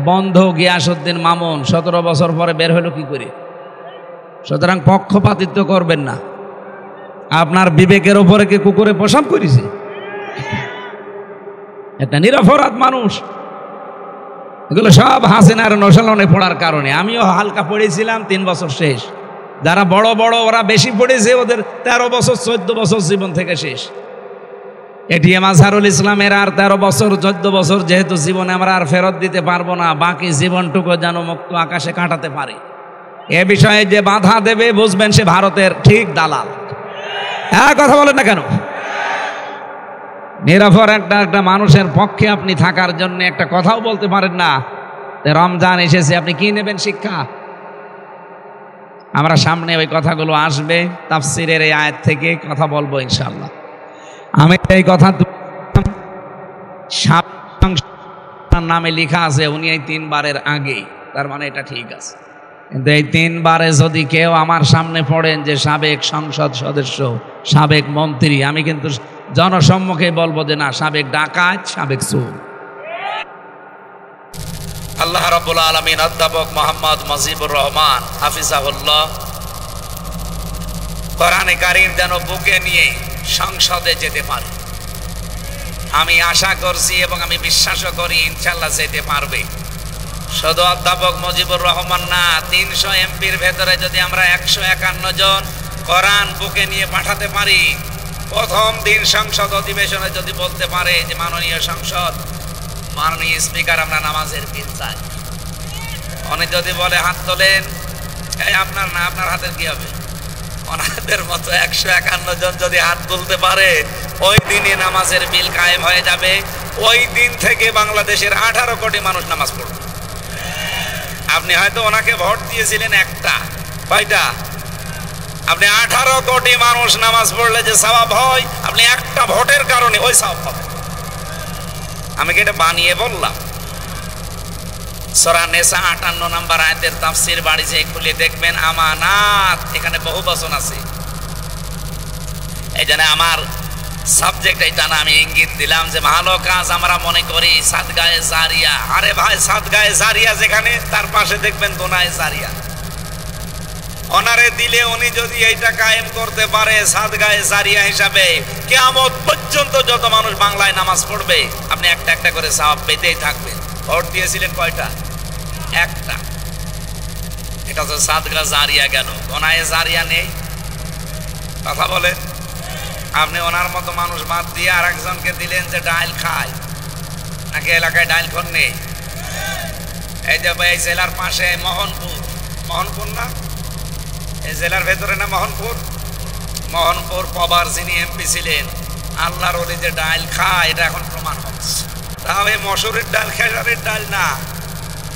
বন্ধু গিয়াসউদ্দিন মামুন 17 বছর পরে বের হইল কি করে? সুতরাং পক্ষপাতিত্ব করবেন না। আপনার বিবেকের উপরে কি কুকুরে পেশাব করেছে? একটা নিরপরাধ মানুষ। এগুলো সব হাসিনার নশালনে পড়ার কারণে। আমিও হালকা পড়েছিলাম, 3 বছর শেষ। যারা বড় বড় ওরা বেশি পড়েছে, ওদের 13 বছর 14 বছর জীবন থেকে শেষ। এটিএম আজহারুল ইসলামের আর 13 বছর 14 বছর যেহেতু জীবনে আমরা আর ফেরত দিতে পারবো না, বাকি জীবনটুকু যেন মুক্ত আকাশে কাটাতে পারে। এ বিষয়ে যে বাধা দেবে বুঝবেন সে ভারতের ঠিক দালাল। হ্যাঁ, কথা বলেন না কেন? নিরপর একটা মানুষের পক্ষে আপনি থাকার জন্য একটা কথাও বলতে পারেন না। রমজান এসেছে, আপনি কি নেবেন শিক্ষা? আমরা সামনে ওই কথাগুলো আসবে, তাফসিরের এই আয়াত থেকে কথা বলবো ইনশাআল্লাহ। আমি এই কথা নামে লেখা আছে, উনি এই 3 বারের আগেই, তার মানে এটা ঠিক আছে। কিন্তু এই 3 বারে যদি কেউ আমার সামনে পড়েন যে সাবেক সংসদ সদস্য, সাবেক মন্ত্রী, আমি কিন্তু জনসম্মুখে বলবো যে না, সাবেক ডাকাত, সাবেক চোর। আল্লাহ রাব্বুল আলামিন অধ্যাপক মোহাম্মদ মুজিবুর রহমান হাফিজাহুল্লাহ কোরআনে কারীম যেন বুকে নিয়ে সংসদে যেতে পারে। আমি আশা করছি এবং আমি বিশ্বাসও করি ইনশাআল্লাহ যেতে পারবে। শুধু অধ্যাপক মুজিবুর রহমান না, 300 এমপির ভেতরে যদি আমরা 151 জন কোরআন বুকে নিয়ে পাঠাতে পারি, প্রথম দিন সংসদ অধিবেশনে যদি বলতে পারে যে মাননীয় সংসদ, মাননীয় স্পিকার, আমরা নামাজের বিল চাই, উনি যদি বলে হাত তোলেন, এই আপনার না, আপনার হাতের কি হবে? ওনাদের মতো 151 জন যদি হাত তুলতে পারে, ওই দিনই নামাজের বিল কায়েম হয়ে যাবে। ওই দিন থেকে বাংলাদেশের 18 কোটি মানুষ নামাজ পড়বে। আপনি হয়তো ওনাকে ভোট দিয়েছিলেন একটা, কয়টা? আপনি 18 কোটি মানুষ নামাজ পড়লে যে সওয়াব হয়, আপনি একটা ভোটের কারণে ওই সওয়াব পাবেন। আমি কি এটা বানিয়ে বললাম? সূরা নিসা 58 নম্বর আয়াতের তাফসীর বাড়ি যেয়ে খুলে দেখবেন, আমানাত, এখানে বহু বচন আছে। এই জন্য আমার সাবজেক্ট এটা না, আমি ইঙ্গিত দিলাম যে ভালো কাজ আমরা মনে করি সাদগায়ে জারিয়া। আরে ভাই, সাদগায়ে জারিয়া যেখানে, তার পাশে দেখবেন গুনাহে জারিয়া। ওনারে দিলে উনি যদি এইটা কায়েম করতে পারে সাদগায়ে জারিয়া হিসাবে, কিয়ামত পর্যন্ত যত মানুষ বাংলায় নামাজ পড়বে, আপনি একটা একটা করে সওয়াব পেতেই থাকবেন। ভোট দিয়েছিলেন কয়টা? একটা। এটা তো সাদগা জারিয়া গেল, গুনাহে জারিয়া নেই। কথা বলেন। আপনি ওনার মতো মানুষ বাদ দিয়ে আর একজনকে দিলেন যে ডাইল খায়, নাকি এলাকায় ডাইল খন নেই? এই যে এই জেলার পাশে মোহনপুর, মোহনপুর না, এই জেলার ভেতরে না মোহনপুর, মোহনপুর পবার যিনি এমপি ছিলেন, আল্লাহর ওলি যে ডাইল খায়, এটা এখন প্রমাণ হচ্ছে। তাও এই মসুরের ডাল, খেসারের ডাল না,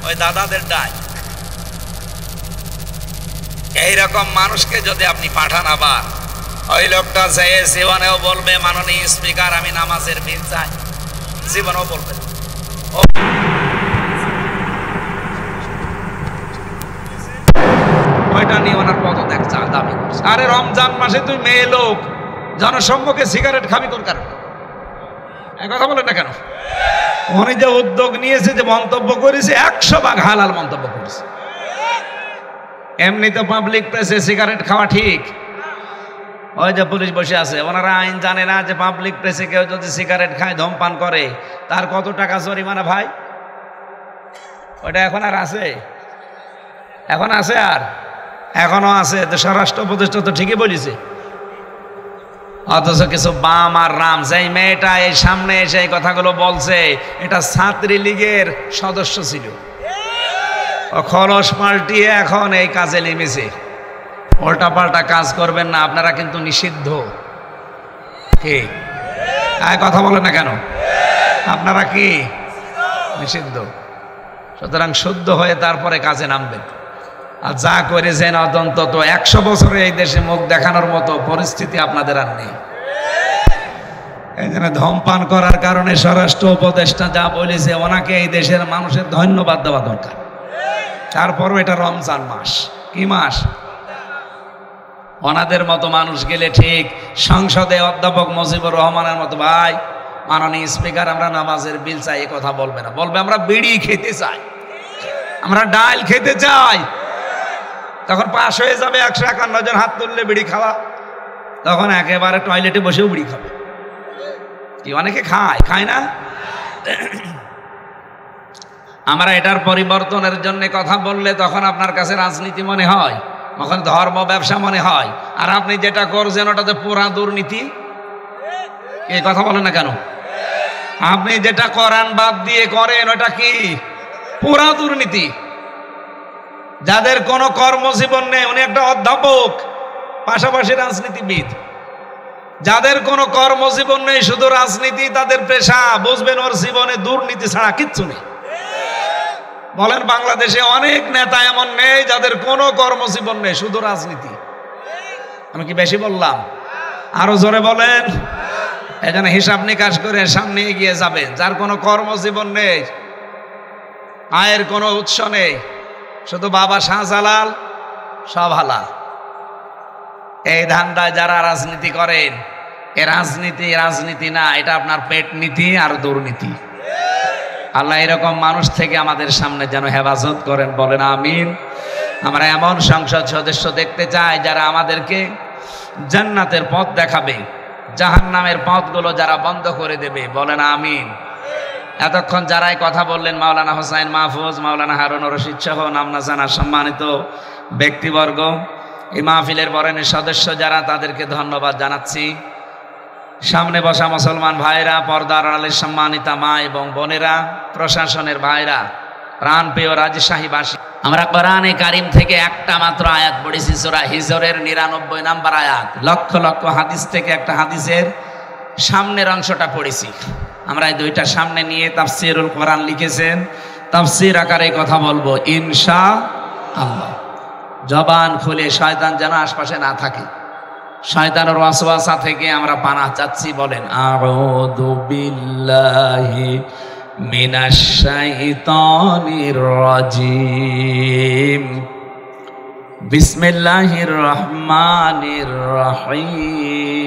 ওই দাদাদের ডাল। এইরকম মানুষকে যদি আপনি পাঠান, আবার ওই লোকটা যে জীবনেও বলবে মাননীয় স্পিকার আমি নামাজের বিল চাই, জীবনেও বলবে। ওইটা নিয়ে ওনার পদত্যাগ দাবি করছে। আরে রমজান মাসে তুই মেয়ে লোক জনসম্মুখে সিগারেট খাবি কোন কারণে? কথা বলেন না কেন? উনি যে উদ্যোগ নিয়েছে, যে মন্তব্য করেছে, 100 ভাগ হালাল মন্তব্য করেছে। এমনি তো পাবলিক প্লেসে সিগারেট খাওয়া ঠিক। ওই যে পুলিশ বসে আছে, ওনারা আইন জানে না যে পাবলিক প্লেসে কেউ যদি সিগারেট খায়, ধূমপান করে, তার কত টাকা জরিমানা ভাই? ওটা এখন আর আছে? এখন আছে? আর এখনো আছে? তো স্বরাষ্ট্র উপদেষ্টা তো ঠিকই বলেছে। অথচ কিছু বাম আর রাম, যেই মেয়েটা এই সামনে এসে এই কথাগুলো বলছে, এটা ছাত্রলীগের সদস্য ছিল, ও খরচ পাল্টিয়ে এখন এই কাজে নেমেছে। উল্টা পাল্টা কাজ করবেন না, আপনারা কিন্তু নিষিদ্ধ। ঠিক কথা বলেন না কেন? আপনারা কি নিষিদ্ধ? সুতরাং শুদ্ধ হয়ে তারপরে কাজে নামবেন। আর যা করেছেন অন্তত 100 বছরে এই দেশে মুখ দেখানোর মতো পরিস্থিতি আপনাদের আর নেই। এই জন্য ধূমপান করার কারণে স্বরাষ্ট্র উপদেষ্টা যা বলেছে, ওনাকে এই দেশের মানুষের ধন্যবাদ দেওয়া দরকার। তারপরও এটা রমজান মাস, কি মাস? ওনাদের মতো মানুষ গেলে ঠিক সংসদে অধ্যাপক মুজিবুর রহমানের মতো, ভাই মাননীয় স্পিকার আমরা নামাজের বিল চাই, এই কথা বলবে না। বলবে আমরা বিড়ি খেতে চাই, আমরা ডাল খেতে চাই। তখন পাশ হয়ে যাবে 151 জন হাত তুললে বিড়ি খাওয়া, তখন একেবারে টয়লেটে বসেও বিড়ি খাবে। কি অনেকে খায়, খায় না? আমরা এটার পরিবর্তনের জন্য কথা বললে তখন আপনার কাছে রাজনীতি মনে হয়, তখন ধর্ম ব্যবসা মনে হয়। আর আপনি যেটা করছেন ওটাতে পুরা দুর্নীতি। এই কথা বলেন না কেন? আপনি যেটা কোরআন বাদ দিয়ে করেন ওটা কি? পুরা দুর্নীতি। যাদের কোনো কর্মজীবন নেই, উনি একটা অধ্যাপক, পাশাপাশি রাজনীতিবিদ। যাদের কোনো কর্মজীবন নেই, শুধু রাজনীতি তাদের পেশা, বুঝবেন ওর জীবনে দুর্নীতি ছাড়া কিচ্ছু নেই। বলেন বাংলাদেশে অনেক নেতা এমন নেই যাদের কোনো কর্মজীবন নেই, শুধু রাজনীতি। আমি কি বেশি বললাম? আরো জোরে বলেন। এখানে হিসাব নিকাশ করে সামনে এগিয়ে যাবেন। যার কোনো কর্মজীবন নেই, আয়ের কোনো উৎস নেই, শুধু বাবা শাহজালাল সব হালাল, এই ধান্দায় যারা রাজনীতি করেন, এ রাজনীতি না, এটা আপনার পেট নীতি আর দুর্নীতি। আল্লাহ এরকম মানুষ থেকে আমাদের সামনে যেন হেফাজত করেন, বলেন আমিন। আমরা এমন সংসদ সদস্য দেখতে চাই যারা আমাদেরকে জান্নাতের পথ দেখাবে, জাহান্নামের পথগুলো যারা বন্ধ করে দেবে, বলেন আমিন। এতক্ষণ যারাই কথা বললেন, মাওলানা হোসাইন মাহফুজ, মাওলানা হারুন রশিদ সহ নামনা জানার সম্মানিত ব্যক্তিবর্গ, এই মাহফিলের বরেণ্য সদস্য যারা, তাদেরকে ধন্যবাদ জানাচ্ছি। সামনে বসা মুসলমান ভাইরা, পর্দার আড়ালের সম্মানিতা মা এবং বোনেরা, প্রশাসনের ভাইরা, প্রাণপ্রিয় রাজশাহীবাসী, আমরা কোরআনে কারিম থেকে একটা মাত্র আয়াত পড়েছি, সূরা হিজরের 99 নম্বর আয়াত। লক্ষ লক্ষ হাদিস থেকে একটা হাদিসের সামনের অংশটা পড়েছি। আমরা এই দুইটা সামনে নিয়ে তাফসীরুল কোরআন লিখেছেন, তাফসীর আকারে কথা বলবো ইনশাআল্লাহ। জবান খুলে শয়তান যেন আশপাশে না থাকে, শয়তানের ওয়াসওয়াসা থেকে আমরা পানাহ চাচ্ছি, বলেন আউযু বিল্লাহি মিনাশ শাইতানির রাজিম, বিসমিল্লাহির রহমানির রহিম,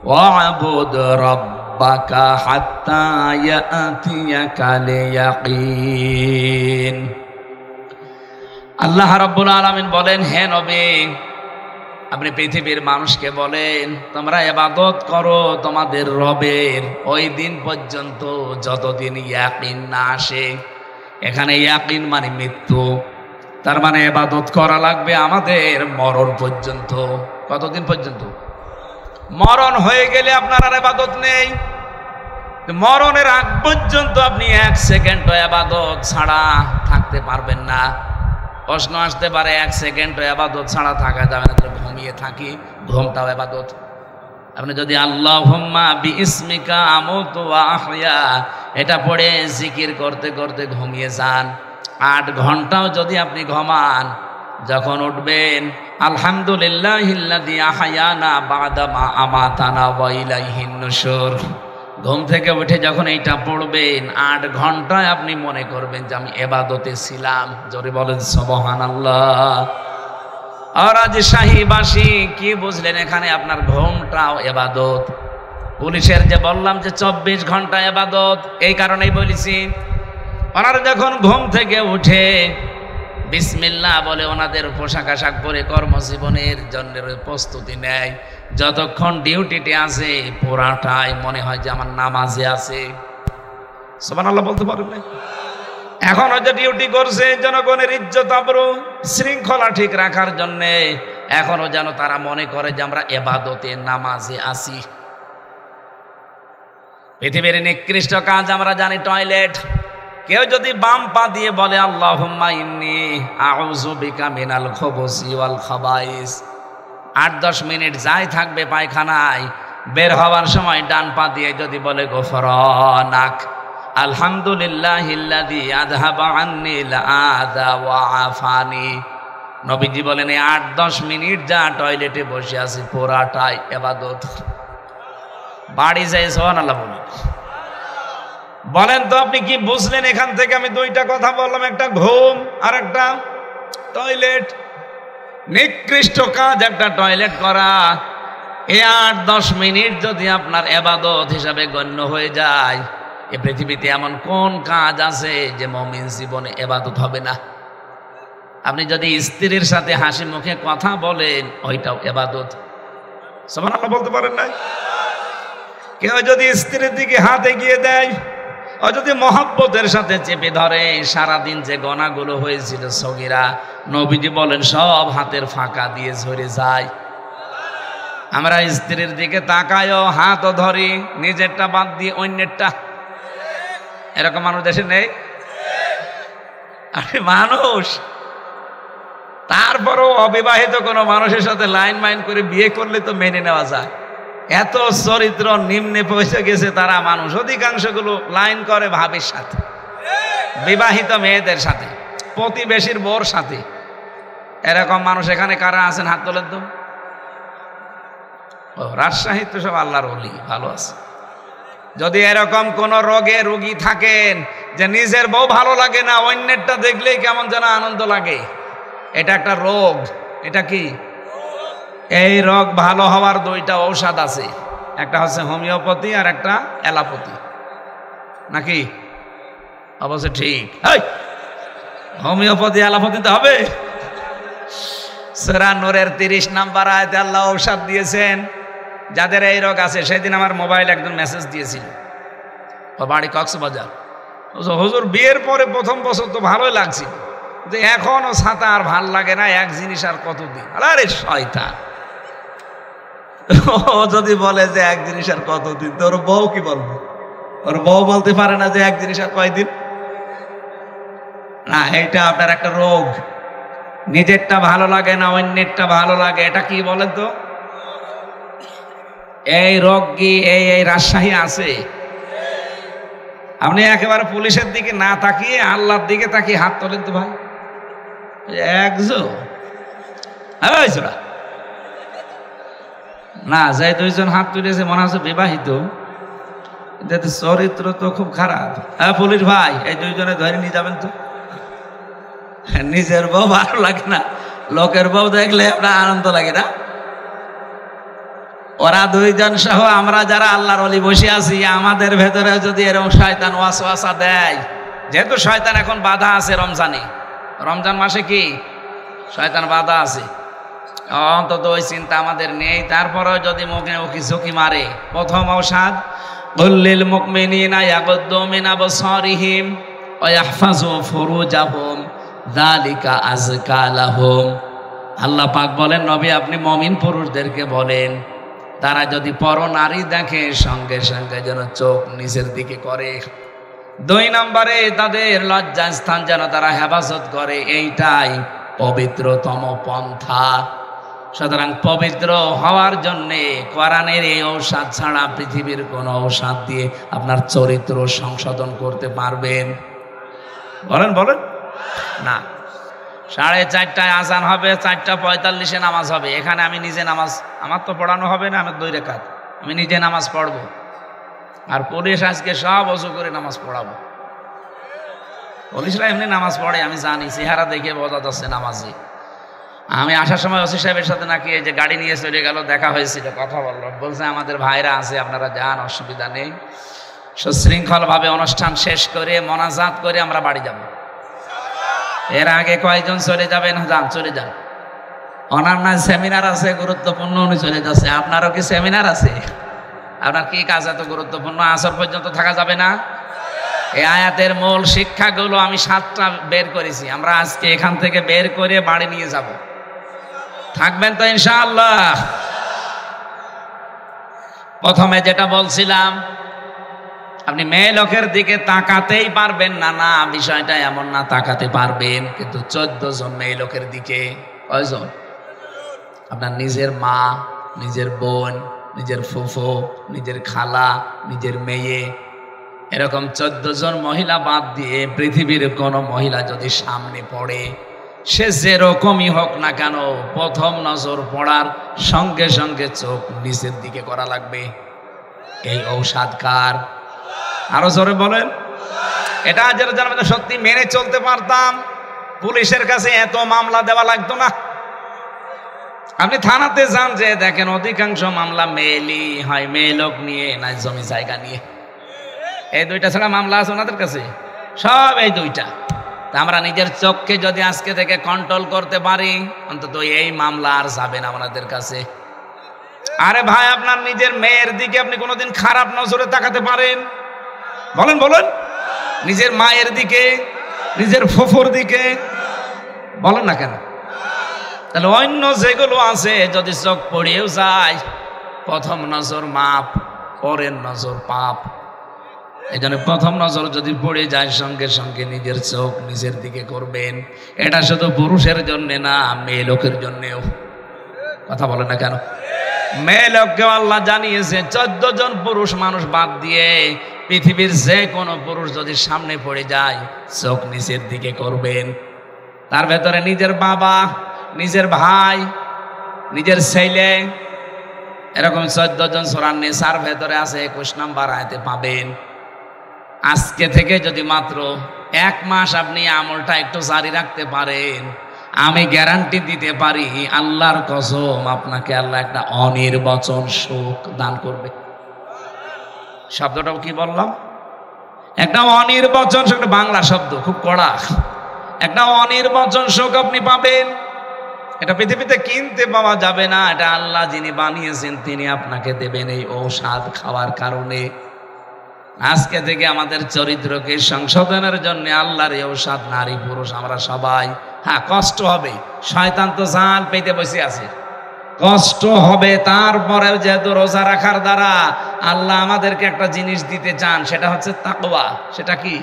ওয়া'বুদ রাব্বাকা হাত্তা ইয়াতিয়াকাল ইয়াকিন। আল্লাহ রাব্বুল আলামিন বলেন, হে নবী, আপনি পৃথিবীর মানুষকে বলেন তোমরা ইবাদত করো তোমাদের রবের ওই দিন পর্যন্ত যতদিন ইয়াকিন না আসে। এখানে ইয়াকিন মানে মৃত্যু, তার মানে ইবাদত করা লাগবে আমাদের মরণ পর্যন্ত। কতদিন পর্যন্ত? মরণ হয়ে গেলে আপনার আর ইবাদত নেই। মরণের আগ পর্যন্ত আপনি 1 সেকেন্ড ইবাদত ছাড়া থাকতে পারবেন না। প্রশ্ন আসতে পারে, 1 সেকেন্ড ইবাদত ছাড়া থাকা যাবে না, ঘুমিয়ে থাকি, ঘুমটাও ইবাদত। আপনি যদি আল্লাহুম্মা বিইসমিকা আমুতু ওয়া আহইয়া এটা পড়ে জিকির করতে করতে ঘুমিয়ে যান, 8 ঘন্টাও যদি আপনি ঘুমান, যখন উঠবেন আলহামদুলিল্লাহিল্লাযী আহয়ানা বা'দা মা আমাতানা ওয়া ইলাইহিন নুশুর, ঘুম থেকে উঠে যখন এইটা পড়বেন 8 ঘন্টায় আপনি মনে করবেন যে আমি ইবাদতে ছিলাম। জোরে বলেন সুবহানাল্লাহ। আর আজ শাহীবাসী কি বুঝলেন? এখানে আপনার ঘুমটাও ইবাদত। পুলিশের যে বললাম যে 24 ঘন্টা ইবাদত, এই কারণেই বলেছি ওনারা যখন ঘুম থেকে উঠে বিসমিল্লাহ বলে ওনাদের পোশাক আশাক পরে কর্মজীবনের জন্য প্রস্তুতি নেয়, যতক্ষণ ডিউটিতে আছে পুরাটাই মনে হয় যে আমার নামাজে আছে। সুবহানাল্লাহ বলতে পারবেন না? এখন হয়তো ডিউটি করছে জনগণের ইজ্জত আবরু শৃঙ্খলা ঠিক রাখার জন্য, এখনো যেন তারা মনে করে যে আমরা ইবাদতে নামাজে আছি। পৃথিবীর নিকৃষ্ট কাজ আমরা জানি টয়লেট। কেউ যদি বাম পা দিয়ে বলে আল্লাহুম্মা ইন্নী আউযু বিকা মিনাল খুবুসি ওয়াল খাবাইস, 8-10 মিনিট যাই থাকবে পায়খানায়, বের হওয়ার সময় ডান পা দিয়ে যদি বলে গফরানাক আলহামদুলিল্লাহিল্লাযী আযহাবা আন্নিল আযা ওয়া আফানি, নবীজি বলেন এই 8-10 মিনিট যা টয়লেটে বসে আছে পুরাটাই ইবাদত। বাড়ি যাই সুবহানাল্লাহ বলেন। বলেন তো আপনি কি বুঝলেন এখান থেকে? আমি দুইটা কথা বললাম, একটা ঘুম আর একটা টয়লেট। নিকৃষ্ট কাজ একটা টয়লেট করা। এই 8-10 মিনিট যদি আপনার ইবাদত হিসাবে গণ্য হয়ে যায়, এই পৃথিবীতে এমন কোন কাজ আছে যে মুমিন জীবনে ইবাদত হবে না? আপনি যদি স্ত্রীর সাথে হাসি মুখে কথা বলেন, ওইটাও ইবাদত। সুবহানাল্লাহ বলতে পারেন না? কেউ যদি স্ত্রীর দিকে হাত এগিয়ে দেয়, ও যদি মহব্বতের সাথে চেপে ধরে, সারাদিন যে গনাগুলো হয়েছিল সগীরা, নবীজি বলেন সব হাতের ফাঁকা দিয়ে ঝরে যায়। আমরা স্ত্রীর দিকে তাকায়ও, হাতও ধরি, নিজেরটা বাদ দিয়ে অন্যেরটা। এরকম মানুষ দেশে নেই? আরে মানুষ, তারপরও অবিবাহিত কোনো মানুষের সাথে লাইন মাইন করে বিয়ে করলে তো মেনে নেওয়া যায়। এত চরিত্র নিম্নে পৌঁছে গেছে তারা মানুষ, অধিকাংশগুলো লাইন করে ভাবির সাথে, বিবাহিত মেয়েদের সাথে, প্রতিবেশীর বউর সাথে। এরকম মানুষ এখানে কারা আছেন? হাত তোলেন তো। ও রাজশাহী তো সব আল্লাহর ওলি, ভালো আছে। যদি এরকম কোন রোগে রোগী থাকেন যে নিজের বউ ভালো লাগে না, অন্যেরটা দেখলেই কেমন যেন আনন্দ লাগে, এটা একটা রোগ। এটা কি? এই রোগ ভালো হওয়ার 2টা ঔষধ আছে, একটা হচ্ছে হোমিওপ্যাথি আর একটা অ্যালোপ্যাথি। নাকি? অবশ্য ঠিক। হোমিওপ্যাথি অ্যালোপ্যাথিতে হবে? সূরা নূরের 30 নম্বর আয়াতে আল্লাহ ঔষধ দিয়েছেন যাদের এই রোগ আছে। সেদিন আমার মোবাইল একজন মেসেজ দিয়েছিল, ও বাড়ি কক্সবাজার। হুজুর বিয়ের পরে প্রথম বছর তো ভালোই লাগছিল, যে এখনও ছাতা আর ভাল লাগে না, এক জিনিস আর কতদিন। আরে শয়তান, ও যদি বলে যে এক জিনিস আর কতদিন, তো ওর বউ কি বলবে? ওর বউ বলতে পারে না যে এক জিনিস আর কয়দিন? না, এটা আপনার একটা রোগ। নিজেরটা ভালো লাগে না, অন্যেরটা ভালো লাগে। এটা কি বলেন তো? এই রোগ কি এই রাজশাহী আছে? আপনি একেবারে পুলিশের দিকে না তাকিয়ে আল্লাহর দিকে তাকিয়ে হাত তোলেন তো ভাই। না, যে দুইজন হাত তুলেছে মনে হচ্ছে বিবাহিত, চরিত্র তো খুব খারাপ। হ্যাঁ পুলিশ ভাই, এই দুইজনে ধরে নিয়ে যাবেন তো। নিজের বউ ভালো লাগে না, লোকের বউ দেখলে আপনার আনন্দ লাগে না? ওরা দুইজন সহ আমরা যারা আল্লাহর ওলি বসে আছি, আমাদের ভেতরে যদি এরকম শয়তান ওয়াসওয়াসা দেয়, যেহেতু শয়তান এখন বাধা আছে রমজানে, রমজান মাসে কি শয়তান বাধা আছে, অন্তত ওই চিন্তা আমাদের নেই। তারপরেও যদি মুখে উকি ঝুঁকি মারে, প্রথম ঔষধ কুল্লিল মুমিনিনা ইয়াগুদ্দু মিন আবসারিহিম ওয়া ইয়াহফাজু ফুরুজাহুম যালিকা আযকা লাহুম। আল্লাহ পাক বলেন, নবী আপনি মুমিন পুরুষদেরকে বলেন, তারা যদি পর নারী দেখে সঙ্গে সঙ্গে যেন চোখ নিচের দিকে করে। 2 নম্বরে তাদের লজ্জাস্থান যেন তারা হেফাজত করে, এইটাই পবিত্রতম পন্থা। সুতরাং পবিত্র হওয়ার জন্যে কোরআনের এই ঔষধ ছাড়া পৃথিবীর কোন ঔষধ দিয়ে আপনার চরিত্র সংশোধন করতে পারবেন? বলেন বলেন না। 4:30টায় আজান হবে, 4:45-এ নামাজ হবে। এখানে আমি নিজে নামাজ, আমার তো পড়ানো হবে না, আমার 2 রাকাত আমি নিজে নামাজ পড়বো। আর পুলিশ আজকে সব ওযু করে নামাজ পড়াবো। পুলিশরা এমনি নামাজ পড়ে, আমি জানি, চেহারা দেখে বোঝা যাচ্ছে নামাজি। আমি আসার সময় ওসি সাহেবের সাথে নাকি এই যে গাড়ি নিয়ে চলে গেল, দেখা হয়েছিল, কথা বললো, বলছে আমাদের ভাইরা আছে, আপনারা যান, অসুবিধা নেই। সুশৃঙ্খলভাবে অনুষ্ঠান শেষ করে মোনাজাত করে আমরা বাড়ি যাব। এর আগে কয়েকজন চলে যাবেন? যান, চলে যান। ওনার না সেমিনার আছে গুরুত্বপূর্ণ, উনি চলে যাচ্ছে। আপনারও কি সেমিনার আছে? আপনার কি কাজ এত গুরুত্বপূর্ণ? আসর পর্যন্ত থাকা যাবে না? এই আয়াতের মূল শিক্ষাগুলো আমি 7টা বের করেছি, আমরা আজকে এখান থেকে বের করে বাড়ি নিয়ে যাব। থাকবেন তো ইনশাআল্লাহ? প্রথমে যেটা বলছিলাম, আপনি মেয়ে লোকের দিকে তাকাতেই পারবেন না। না, বিষয়টা এমন না, তাকাতে পারবেন, কিন্তু 14 জন মেয়ে লোকের দিকে। কয়জন? আপনার নিজের মা, নিজের বোন, নিজের ফুফু, নিজের খালা, নিজের মেয়ে, এরকম 14 জন মহিলা বাদ দিয়ে পৃথিবীর কোন মহিলা যদি সামনে পড়ে, সে যেরকমই হোক না কেন, প্রথম নজর পড়ার সঙ্গে সঙ্গে চোখ নিচের দিকে করা লাগবে। এই ঔষধ কার? আরো জোরে বলেন। এটা যারা যারা সত্যি মেনে চলতে পারতাম, পুলিশের কাছে এত মামলা দেওয়া লাগতো না। আপনি থানাতে যান, যে দেখেন অধিকাংশ মামলা মেয়েলি হয়, মেয়ে লোক নিয়ে, না জমি জায়গা নিয়ে। এই 2টা ছাড়া মামলা আছে ওনাদের কাছে, সব এই 2টা। তা আমরা নিজের চোখকে যদি আজকে থেকে কন্ট্রোল করতে পারি, অন্তত এই মামলা আর যাবে না ওনাদের কাছে। আরে ভাই, আপনার নিজের মেয়ের দিকে আপনি কোনোদিন খারাপ নজরে তাকাতে পারেন? বলেন বলেন। নিজের মায়ের দিকে, নিজের ফুফুর দিকে বলেন না কেন? তাহলে অন্য যেগুলো আছে যদি চোখ পড়েও যায়, প্রথম নজর মাপ, পরের নজর পাপ। এই জন্য প্রথম নজর যদি পড়ে যায়, সঙ্গে সঙ্গে নিজের চোখ নিজের দিকে করবেন। এটা শুধু পুরুষের জন্য না, মেয়ে লোকের জন্যেও। কথা বলে না কেন? মেয়ে লোককেও আল্লাহ জানিয়েছে, 14 জন পুরুষ মানুষ বাদ দিয়ে পৃথিবীর যে কোনো পুরুষ যদি সামনে পড়ে যায়, চোখ নিচের দিকে করবেন। তার ভেতরে নিজের বাবা, নিজের ভাই, নিজের ছেলে, এরকম 14 জন সূরা নিসার ভেতরে আছে, 21 নম্বর আয়াতে পাবেন। আজকে থেকে যদি মাত্র 1 মাস আপনি আমলটা একটু জারি রাখতে পারেন, আমি গ্যারান্টি দিতে পারি, আল্লাহর কসম, আপনাকে আল্লাহ একটা অনির্বচন সুখ দান করবে। শব্দটাও কি বললাম? একটা অনির্বাচন শোক, একটা বাংলা শব্দ খুব কড়া, একটা অনির্বাচন শোক আপনি পাবেন। এটা পৃথিবীতে কিনতে পাওয়া যাবে না, এটা আল্লাহ যিনি বানিয়েছেন তিনি আপনাকে দেবেন এই ঔষধ খাওয়ার কারণে। আজকে থেকে আমাদের চরিত্রকে সংশোধনের জন্য আল্লাহর এই ঔষধ নারী পুরুষ আমরা সবাই। হ্যাঁ, কষ্ট হবে, শয়তান তো জাল পেতে বসে আছে, কষ্ট হবে। তারপরেও যেহেতু রোজা রাখার দ্বারা আল্লাহ আমাদেরকে একটা জিনিস দিতে চান, সেটা হচ্ছে তাকওয়া। সেটা কি?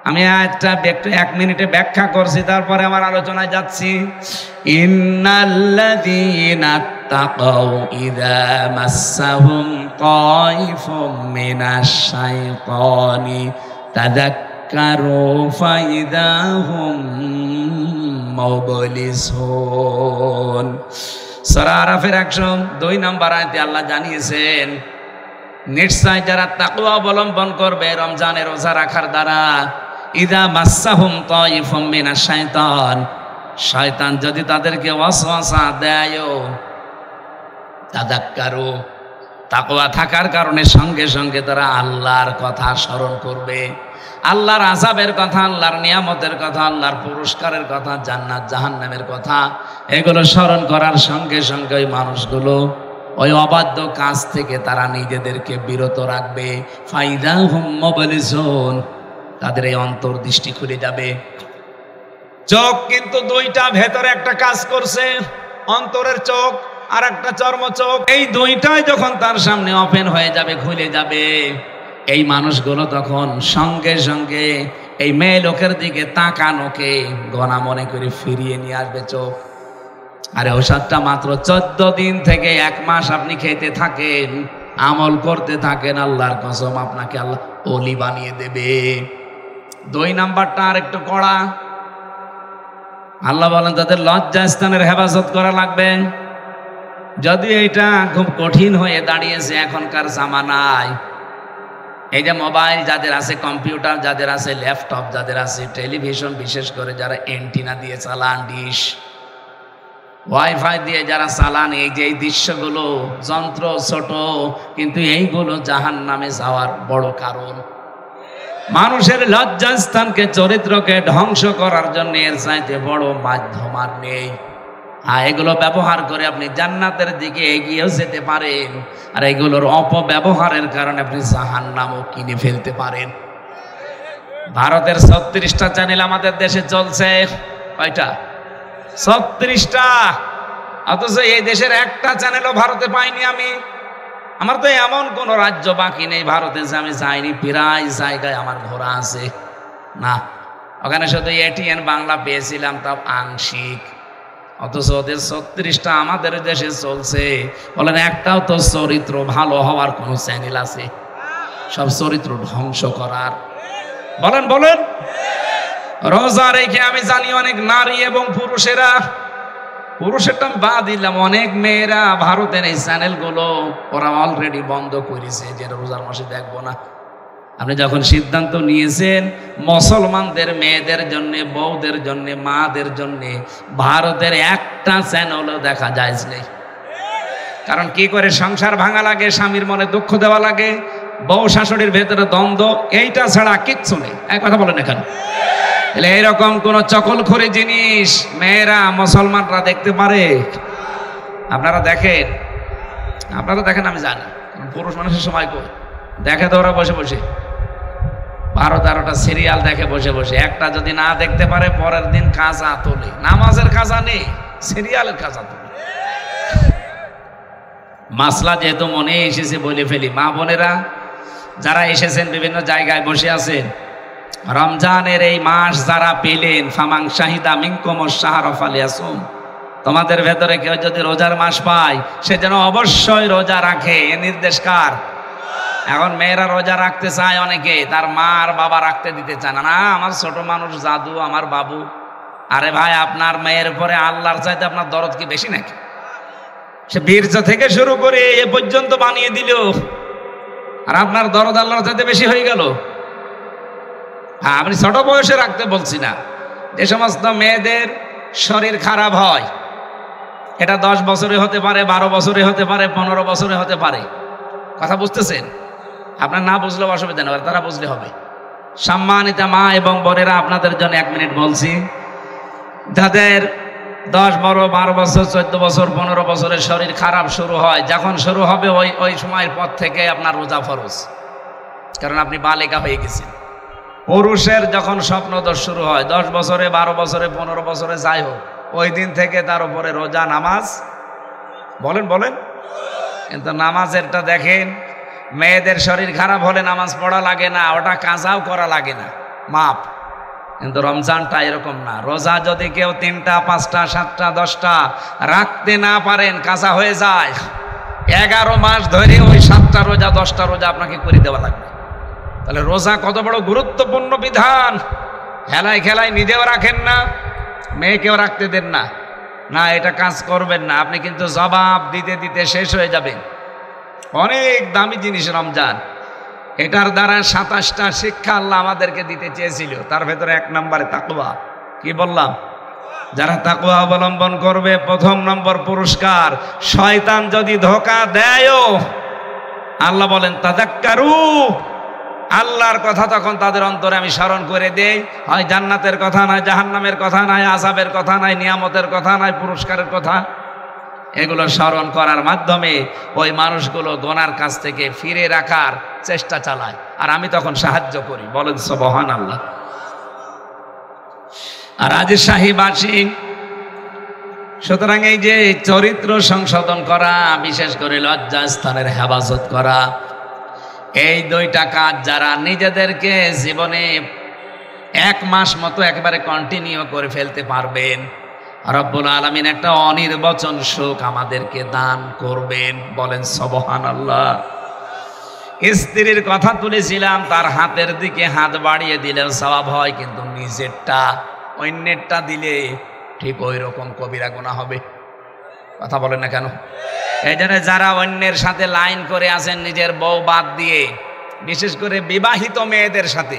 আমি একটা একটু 1 মিনিটে ব্যাখ্যা করছি, তারপরে আমার আলোচনায় যাচ্ছি। ইন্নাল্লাযীনা তাকাউ ইযা মাসসাহুম তাইফুম মিনাশ শাইতানি তাযাক্কারু ফাইদা হুম মুবলিসুন। সূরা আরাফের 102 নম্বর আয়াতে আল্লাহ জানিয়েছেন, নিশ্চয় যারা তাকওয়া অবলম্বন করবে রমজানের রোজা রাখার দ্বারা, ইদা মাসসাহুম তাইফুম মিনাশ শাইতান, শয়তান যদি তাদেরকে ওয়াসওয়াসা দেয়, তাযাক্কারু, তাকওয়া থাকার কারণে সঙ্গে সঙ্গে তারা আল্লাহর কথা স্মরণ করবে, আল্লাহর আযাবের কথা, আল্লাহর নিয়ামতের কথা, আল্লাহর পুরস্কারের কথা, জান্নাত জাহান্নামের কথা, এগুলো স্মরণ করার সঙ্গে সঙ্গে ওই মানুষগুলো ওই অবাধ্য কাজ থেকে তারা নিজেদেরকে বিরত রাখবে। ফাইদা হুম মুবলিসুন, তাদের এই অন্তর্দৃষ্টি খুলে যাবে। চোখ কিন্তু দুইটা, ভেতরে একটা কাজ করছে, অন্তরের চোখ আর একটা চর্ম চোখ। এই দুইটাই যখন তার সামনে ওপেন হয়ে যাবে, খুলে যাবে, এই মানুষগুলো তখন সঙ্গে সঙ্গে এই মেয়ে লোকের দিকে তাকানোকে গণা মনে করে ফিরিয়ে নিয়ে আসবে চোখ। আরে ঔষধটা মাত্র 14 দিন থেকে 1 মাস আপনি খেতে থাকেন, আমল করতে থাকেন, আল্লাহর কসম আপনাকে আল্লাহ ওলি বানিয়ে দেবে। 2 নাম্বারটা আর একটু কড়া। আল্লাহ বলেন তাদের লজ্জাস্থানের হেফাজত করা লাগবে। যদি এটা খুব কঠিন হয়ে দাঁড়িয়েছে এখনকার জামানায়, এই যে মোবাইল যাদের আছে, কম্পিউটার যাদের আছে, ল্যাপটপ যাদের আছে, টেলিভিশন বিশেষ করে যারা এন্টিনা দিয়ে চালান, ডিশ ওয়াইফাই দিয়ে যারা চালান, এই যে এই দৃশ্যগুলো, যন্ত্র ছোট কিন্তু এইগুলো জাহান্নামে যাওয়ার বড় কারণ। মানুষের লজ্জাস্থানকে, চরিত্রকে ধ্বংস করার জন্য এর চাইতে বড় মাধ্যম আর নেই। হ্যাঁ, এগুলো ব্যবহার করে আপনি জান্নাতের দিকে এগিয়েও যেতে পারেন, আর এগুলোর অপব্যবহারের কারণে আপনি জাহান্নামও কিনে ফেলতে পারেন। ভারতের 36টা চ্যানেল আমাদের দেশে চলছে। কয়টা? 36টা। অথচ এই দেশের একটা চ্যানেলও ভারতে পাইনি আমি। আমার তো এমন কোন রাজ্য বাকি নেই ভারতে যে আমি যাইনি, প্রায় জায়গায় আমার ঘোরা আছে। না, ওখানে শুধু এটিএন বাংলা পেয়েছিলাম, তাও আংশিক। অথচ ওদের 36টা আমাদের দেশে চলছে। বলেন একটাও তো চরিত্র ভালো হওয়ার কোন চ্যানেল আছে? সব চরিত্র ধ্বংস করার। বলেন বলেন। রোজা রেখে আমি জানি অনেক নারী এবং পুরুষেরা, পুরুষেরটা বাদ দিলাম, অনেক মেয়েরা ভারতের এই চ্যানেলগুলো ওরা অলরেডি বন্ধ করেছে যে রোজার মাসে দেখবো না। আপনি যখন সিদ্ধান্ত নিয়েছেন মুসলমানদের মেয়েদের জন্য, বউদের জন্য, মাদের জন্য ভারতের একটা চ্যানেলও দেখা যায় নেই। কারণ কি করে সংসার ভাঙা লাগে, স্বামীর মনে দুঃখ দেওয়া লাগে, বউ শাশুড়ির ভেতরে দ্বন্দ্ব, এইটা ছাড়া কিচ্ছু নেই। এক কথা বলেন এখানে। এইরকম কোন চকলখড়ি জিনিস মেয়েরা, মুসলমানরা দেখতে পারে? আপনারা দেখেন, আপনারা দেখেন, আমি জানি। পুরুষ মানুষের সময় দেখে তো ওরা বসে বসে 12-13টা সিরিয়াল দেখে বসে বসে। একটা যদি না দেখতে পারে পরের দিন কাজা তোলে, নামাজের কাজা নেই, সিরিয়ালের কাজা তোলে। মাসলা যেহেতু মনে এসেছে বলে ফেলি, মা বোনেরা যারা এসেছেন বিভিন্ন জায়গায় বসে আছেন, রমজানের এই মাস যারা পেলেন, ফামাং শাহিদা মিনকুমুশ শাহরা ফালিয়াসুম, তোমাদের ভেতরে কেউ যদি রোজার মাস পায় সে যেন অবশ্যই রোজা রাখে। এ নির্দেশ কার? এখন মেয়েরা রোজা রাখতে চায় অনেকে, তার মা আর বাবা রাখতে দিতে চায় না। না, আমার ছোট মানুষ জাদু, আমার বাবু। আরে ভাই, আপনার মেয়ের পরে আল্লাহর চাইতে আপনার দরদ কি বেশি নাকি? সে বীর্য থেকে শুরু করে এ পর্যন্ত বানিয়ে দিল, আর আপনার দরদ আল্লাহর চাইতে বেশি হয়ে গেল। হ্যাঁ, আপনি ছোট বয়সে রাখতে বলছি না। যে সমস্ত মেয়েদের শরীর খারাপ হয়, এটা 10 বছরে হতে পারে, 12 বছরে হতে পারে, 15 বছরে হতে পারে। কথা বুঝতেছেন? আপনার না বুঝলেও অসুবিধা নেই, তারা বুঝলে হবে। সম্মানিত মা এবং বোনেরা, আপনাদের জন্য 1 মিনিট বলছি। যাদের 10, 12 বছর, 14 বছর, 15 বছরের শরীর খারাপ শুরু হয়, যখন শুরু হবে ওই সময়ের পর থেকে আপনার রোজা ফরজ, কারণ আপনি বালিকা হয়ে গেছেন। পুরুষের যখন স্বপ্নদোষ শুরু হয় 10 বছরে, 12 বছরে, 15 বছরে, যাই হোক, ওই দিন থেকে তার উপরে রোজা, নামাজ। বলেন। কিন্তু নামাজেরটা দেখেন, মেয়েদের শরীর খারাপ হলে নামাজ পড়া লাগে না, ওটা কাজাও করা লাগে না, মাপ। কিন্তু রমজানটা এরকম না। রোজা যদি কেউ 3টা, 5টা, 7টা, 10টা রাখতে না পারেন, কাজা হয়ে যায়। 11 মাস ধরে ওই 7টা রোজা, 10টা রোজা আপনাকে করে দেওয়া লাগবে। তাহলে রোজা কত বড় গুরুত্বপূর্ণ বিধান। খেলায় নিজেও রাখেন না, মেয়েকেও রাখতে দেন না, না এটা কাজ করবেন না। আপনি কিন্তু জবাব দিতে দিতে শেষ হয়ে যাবেন। অনেক দামি জিনিস রমজান। এটার দ্বারা 27টা শিক্ষা আল্লাহ আমাদেরকে দিতে চেয়েছিল। তার ভেতরে 1 নম্বরে তাকওয়া। কি বললাম? যারা তাকওয়া অবলম্বন করবে, 1ম নম্বর পুরস্কার। শয়তান যদি ধোঁকা দেয়ও, আল্লাহ বলেন তাযাক্কারু, আল্লাহর কথা তখন তাদের অন্তরে আমি স্মরণ করে দেই। হয় জান্নাতের কথা, নয় জাহান্নামের কথা, নয় আযাবের কথা, নয় নিয়ামতের কথা, নয় পুরস্কারের কথা। এগুলো স্মরণ করার মাধ্যমে ওই মানুষগুলো গুনার কাছ থেকে ফিরে রাখার চেষ্টা চালায়, আর আমি তখন সাহায্য করি। বলেন সুবহানাল্লাহ। আর রাজশাহীবাসী, সুতরাং এই যে চরিত্র সংশোধন করা, বিশেষ করে লজ্জাস্থানের হেফাজত করা, এই 2টা কাজ যারা নিজেদেরকে জীবনে 1 মাস মতো একেবারে কন্টিনিউ করে ফেলতে পারবেন, রব্বুল আলামিন একটা অনির্বচন সুখ আমাদেরকে দান করবেন। বলেন সুবহানাল্লাহ। স্ত্রীর কথা তুলেছিলাম, তার হাতের দিকে হাত বাড়িয়ে দিলে সওয়াব হয়, কিন্তু নিজেরটা অন্যেরটা দিলে ঠিক ওই রকম কবিরা গুনাহ হবে। কথা বলেন না কেন? এই জন্য যারা অন্যের সাথে লাইন করে আছেন নিজের বউ বাদ দিয়ে, বিশেষ করে বিবাহিত মেয়েদের সাথে,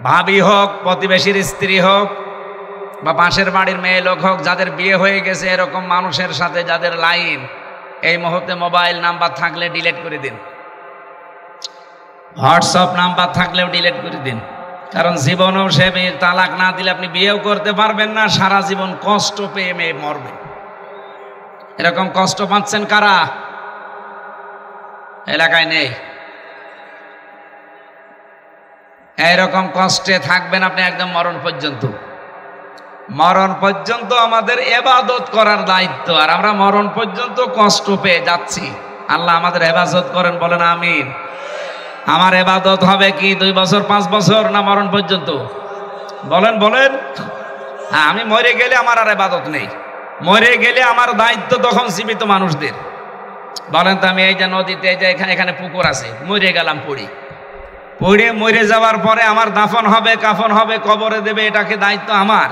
ভাবি হোক, প্রতিবেশীর স্ত্রী হোক, বা পাশের বাড়ির মেয়ে লোক হোক, যাদের বিয়ে হয়ে গেছে, এরকম মানুষের সাথে যাদের লাইন, এই মুহূর্তে মোবাইল নাম্বার থাকলে ডিলিট করে দিন, হোয়াটসঅ্যাপ নাম্বার থাকলেও ডিলিট করে দিন। কারণ জীবনেও সে তালাক না দিলে আপনি বিয়েও করতে পারবেন না, সারা জীবন কষ্ট পেয়ে মেয়ে মরবে। এরকম কষ্ট পাচ্ছেন কারা? এলাকায় নেই? এরকম কষ্টে থাকবেন আপনি একদম মরণ পর্যন্ত। মরণ পর্যন্ত আমাদের ইবাদত করার দায়িত্ব, আর আমরা মরণ পর্যন্ত কষ্ট পেয়ে যাচ্ছি। আল্লাহ আমাদের হেফাজত করেন, বলেন আমিন। আমার ইবাদত হবে কি 2 বছর, 5 বছর, না মরণ পর্যন্ত? বলেন। হ্যাঁ, আমি মরে গেলে আমার আর ইবাদত নেই। মরে গেলে আমার দায়িত্ব তখন জীবিত মানুষদের। বলেন তো, আমি এই যে নদীতে, এই যে এখানে পুকুর আছে, মরে গেলাম, পড়ে মরে যাওয়ার পরে আমার দাফন হবে, কাফন হবে, কবরে দেবে, এটাকে দায়িত্ব আমার?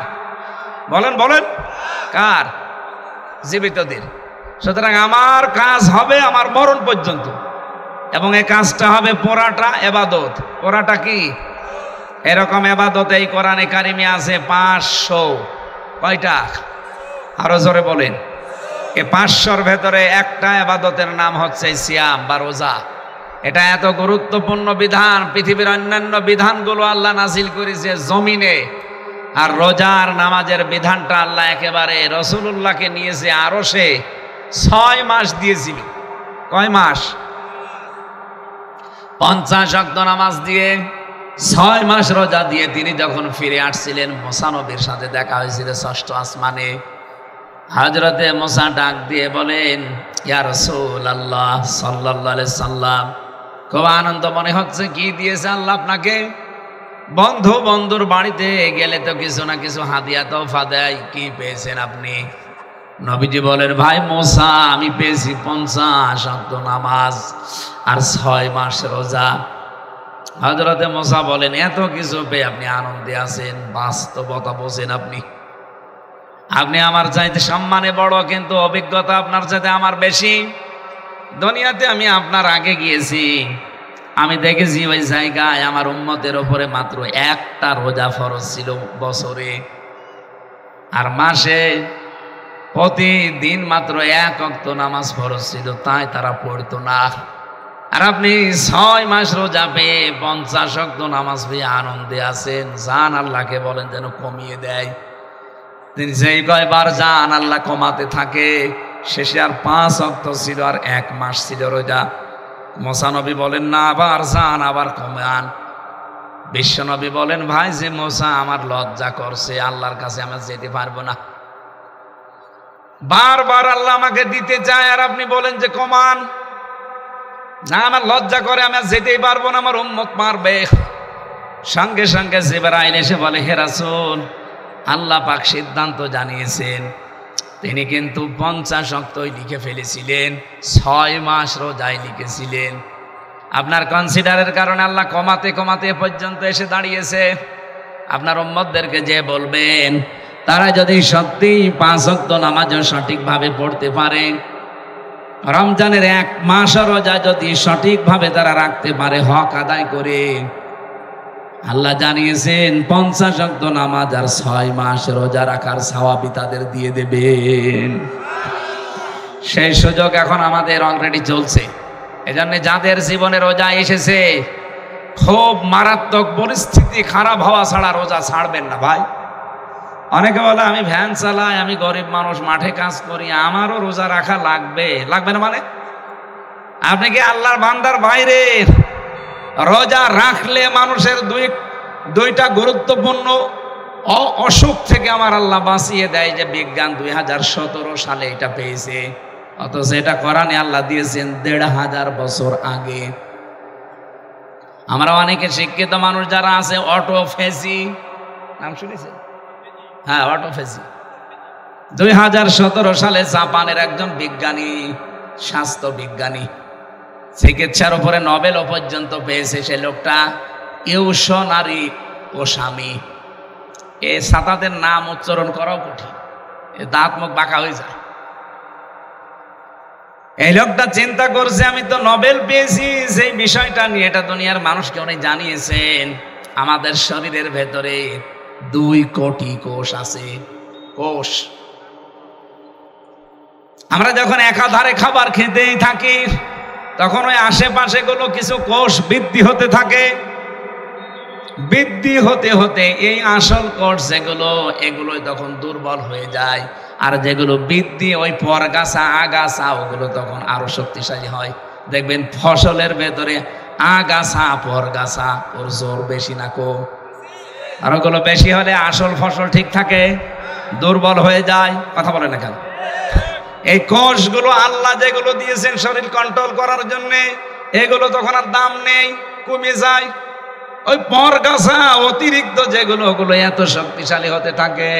বলেন কার? জীবিতদের। সুতরাং আমার কাজ হবে আমার মরণ পর্যন্ত, এবং এই কাজটা হবে পুরাটা ইবাদত। পুরাটা কি? এরকম ইবাদত এই কোরআনে কারিমে আছে 500। কয়টা? আরো জোরে বলেন। এই 500-র ভেতরে একটা ইবাদতের নাম হচ্ছে সিয়াম বা রোজা। এটা এত গুরুত্বপূর্ণ বিধান, পৃথিবীর অন্যান্য বিধানগুলো আল্লাহ নাজিল করেছে জমিনে, আর রোজার নামাজের বিধানটা আল্লাহ একেবারে রাসূলুল্লাহকে নিয়েছে আরশে 6 মাস দিয়েছিল। কয় মাস? 50 ওয়াক্ত নামাজ দিয়ে 6 মাস রোজা দিয়ে তিনি যখন ফিরে আসছিলেন, মুসা নবীর সাথে দেখা হয়েছিল 6ষ্ঠ আসমানে। হযরতে মুসা ডাক দিয়ে বলেন, ইয়া রাসূলুল্লাহ সাল্লাল্লাহু আলাইহি সাল্লাম, খুব আনন্দ মনে হচ্ছে। কি দিয়েছে আল্লাহ আপনাকে? বন্ধুর বাড়িতে গেলে তো কিছু না কিছু হাদিয়া তোফা দেয়, কি পেয়েছেন আপনি? নবীজি বলেন, ভাই মুসা, আমি পেয়েছি 50 ওয়াক্ত নামাজ আর 6 মাস রোজা। হযরতে মুসা বলেন, এত কিছু পেয়ে আপনি আনন্দে আছেন, বাস্তবতা বোঝেন আপনি? আপনি আমার চাইতে সম্মানে বড়, কিন্তু অভিজ্ঞতা আপনার চাইতে আমার বেশি। দুনিয়াতে আমি আপনার আগে গিয়েছি, আমি দেখেছি ওই জায়গায় আমার উম্মতের উপরে মাত্র একটা রোজা ফরজ ছিল বছরে, আর মাসে প্রতিদিন মাত্র 1 ওয়াক্ত নামাজ ফরজ ছিল, তাই তারা পড়তো না। আর আপনি 6 মাস রোজা পেয়ে 50 ওয়াক্ত নামাজ পেয়ে আনন্দে আছেন। জান আল্লাহকে বলেন যেন কমিয়ে দেয়। তিনি যেই কয়বার যান আল্লাহ কমাতে থাকে। শেষে আর 5 ওয়াক্ত ছিল, আর 1 মাস ছিল রোজা। মুসা নবী বলেন না, আবার যান, আবার কমান। বিশ্ব নবী বলেন, ভাই যে মুসা আমার লজ্জা করছে, আল্লাহর কাছে আমি যেতে পারবো না। বারবার আল্লাহ আমাকে দিতে চায়, আর আপনি বলেন যে কমান। না, আমার লজ্জা করে, আমি যেতেই পারবো না, আমার উম্মত মারবে। সঙ্গে সঙ্গে জিবরাইল এসে বলে, হে রাসূল, আল্লাহ পাক সিদ্ধান্ত জানিয়েছেন। তিনি কিন্তু 50 ওয়াক্তই লিখে ফেলেছিলেন, 6 মাস রোজায় লিখেছিলেন। আপনার কনসিডারের কারণে আল্লাহ কমাতে কমাতে পর্যন্ত এসে দাঁড়িয়েছে। আপনার উম্মতদেরকে যে বলবেন, তারা যদি সত্যি 5 ওয়াক্ত নামাজও সঠিকভাবে পড়তে পারে, রমজানের 1 মাস রোজা যদি সঠিকভাবে তারা রাখতে পারে, হক আদায় করে, আল্লাহ জানিয়েছেন 50 ওয়াক্ত নামাজ আর 6 মাস রোজা রাখার সওয়াবই তাদের দিয়ে দেবেন। সেই সুযোগ এখন আমাদের অলরেডি চলছে। এজন্য যাদের জীবনে রোজা এসেছে, খুব মারাত্মক পরিস্থিতি খারাপ হওয়া ছাড়া রোজা ছাড়বেন না ভাই। অনেকে বলে, আমি ভ্যান চালাই, আমি গরিব মানুষ, মাঠে কাজ করি, আমারও রোজা রাখা লাগবে। লাগবে না মানে? আপনি কি আল্লাহর বান্দার বাইরে? রোজা রাখলে মানুষের দুইটা গুরুত্বপূর্ণ অসুখ থেকে আমার আল্লাহ বাঁচিয়ে দেয়। যে বিজ্ঞান 2017 সালে এটা পেয়েছে, অথচ এটা কোরআনে আল্লাহ দিয়েছেন 1500 বছর আগে। আমরা অনেকে শিক্ষিত মানুষ যারা আছে, অটোফেজি নাম শুনেছে? হ্যাঁ, অটোফেজি। 2017 সালে জাপানের একজন বিজ্ঞানী, স্বাস্থ্য বিজ্ঞানী, চিকিৎসার উপরে নোবেল পর্যন্ত পেয়েছে। সে লোকটা ইউশনারি ওসামি। এ সাতাদের নাম উচ্চারণ করাও কঠিন, দাঁত মুখ বাঁকা হয়ে যায়। এই লোকটা চিন্তা করছে, আমি তো নোবেল পেয়েছি সেই বিষয়টা নিয়ে, এটা দুনিয়ার মানুষকে অনেক জানিয়েছেন। আমাদের শরীরের ভেতরে 2 কোটি কোষ আছে। কোষ, আমরা যখন একাধারে খাবার খেতেই থাকি, তখন ওই আশেপাশে গুলো কিছু কোষ বৃদ্ধি হতে থাকে। বৃদ্ধি হতে হতে এই আসল কোষ যেগুলো, এগুলোই তখন দুর্বল হয়ে যায়। আর যেগুলো বৃদ্ধি, ওই পরগাছা আগাছা, ওগুলো তখন আরো শক্তিশালী হয়। দেখবেন ফসলের ভেতরে আগাছা পরগাছা, ওর জোর বেশি না কম? আর ওগুলো বেশি হলে আসল ফসল ঠিক থাকে, দুর্বল হয়ে যায়। কথা বলে না কেন? এই কোষগুলো আল্লাহ যেগুলো দিয়েছেন শরীর কন্ট্রোল করার জন্য, এগুলো তখন আর দাম নেই, কমে যায়। ওই পরগাছা অতিরিক্ত যেগুলো, ওগুলো এত শক্তিশালী হতে থাকে।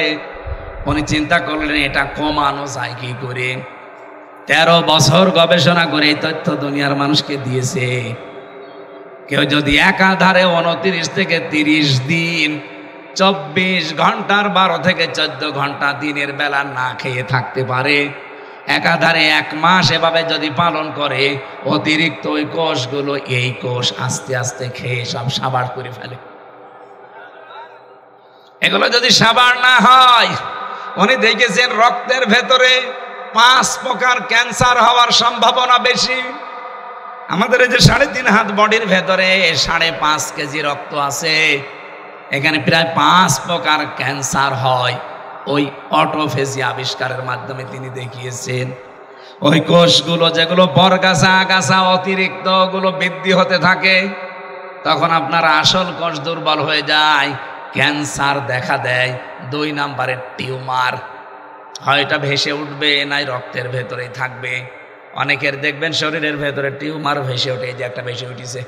উনি চিন্তা করলেন, এটা কমানো যায় কি করে। 13 বছর গবেষণা করে এই তথ্য দুনিয়ার মানুষকে দিয়েছে। কেউ যদি একাধারে 29 থেকে 30 দিন, 24 ঘন্টার 12 থেকে 14 ঘন্টা দিনের বেলা না খেয়ে থাকতে পারে, একাধারে 1 মাস এভাবে যদি পালন করে, অতিরিক্ত ওই কোষগুলো, এই কোষ আস্তে আস্তে খেয়ে সব সাবার করে ফেলে। এগুলো যদি সাবার না হয়, উনি দেখেছেন রক্তের ভেতরে 5 প্রকার ক্যান্সার হওয়ার সম্ভাবনা বেশি। আমাদের এই যে 3.5 হাত বডির ভেতরে 5.5 কেজি রক্ত আছে, এখানে প্রায় 5 প্রকার ক্যান্সার হয়। ওই অটোফেজি আবিষ্কারের মাধ্যমে তিনি দেখিয়েছেন। ওই কোষগুলো যেগুলো পরগাছা আগাছা অতিরিক্ত, ওগুলো বৃদ্ধি হতে থাকে, তখন আপনার আসল কোষ দুর্বল হয়ে যায়, ক্যান্সার দেখা দেয়। 2 নম্বরে টিউমার, হয় এটা ভেসে উঠবে, নাই রক্তের ভেতরেই থাকবে। অনেকের দেখবেন শরীরের ভেতরে টিউমার ভেসে ওঠে, যে একটা ভেসে উঠেছে।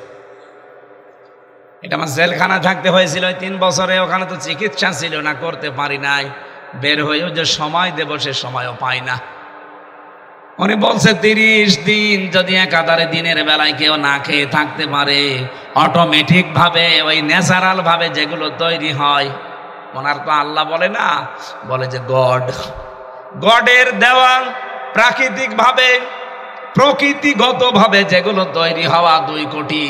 এটা আমার জেলখানা থাকতে হয়েছিল 3 বছরে, ওখানে তো চিকিৎসা ছিল না, করতে পারি নাই। বের হয়েও যে সময় দেব, সে সময়ও পাই না। উনি বলছে 30 দিন যদি একাধারে দিনের বেলায় কেউ না খেয়ে থাকতে পারে, অটোমেটিক ভাবে, ওই ন্যাচারাল ভাবে যেগুলো তৈরি হয়, ওনার তো আল্লাহ বলে না, বলে যে গডের দেওয়া প্রাকৃতিক ভাবে, প্রকৃতিগত ভাবে যেগুলো তৈরি হওয়া 2 কোটি,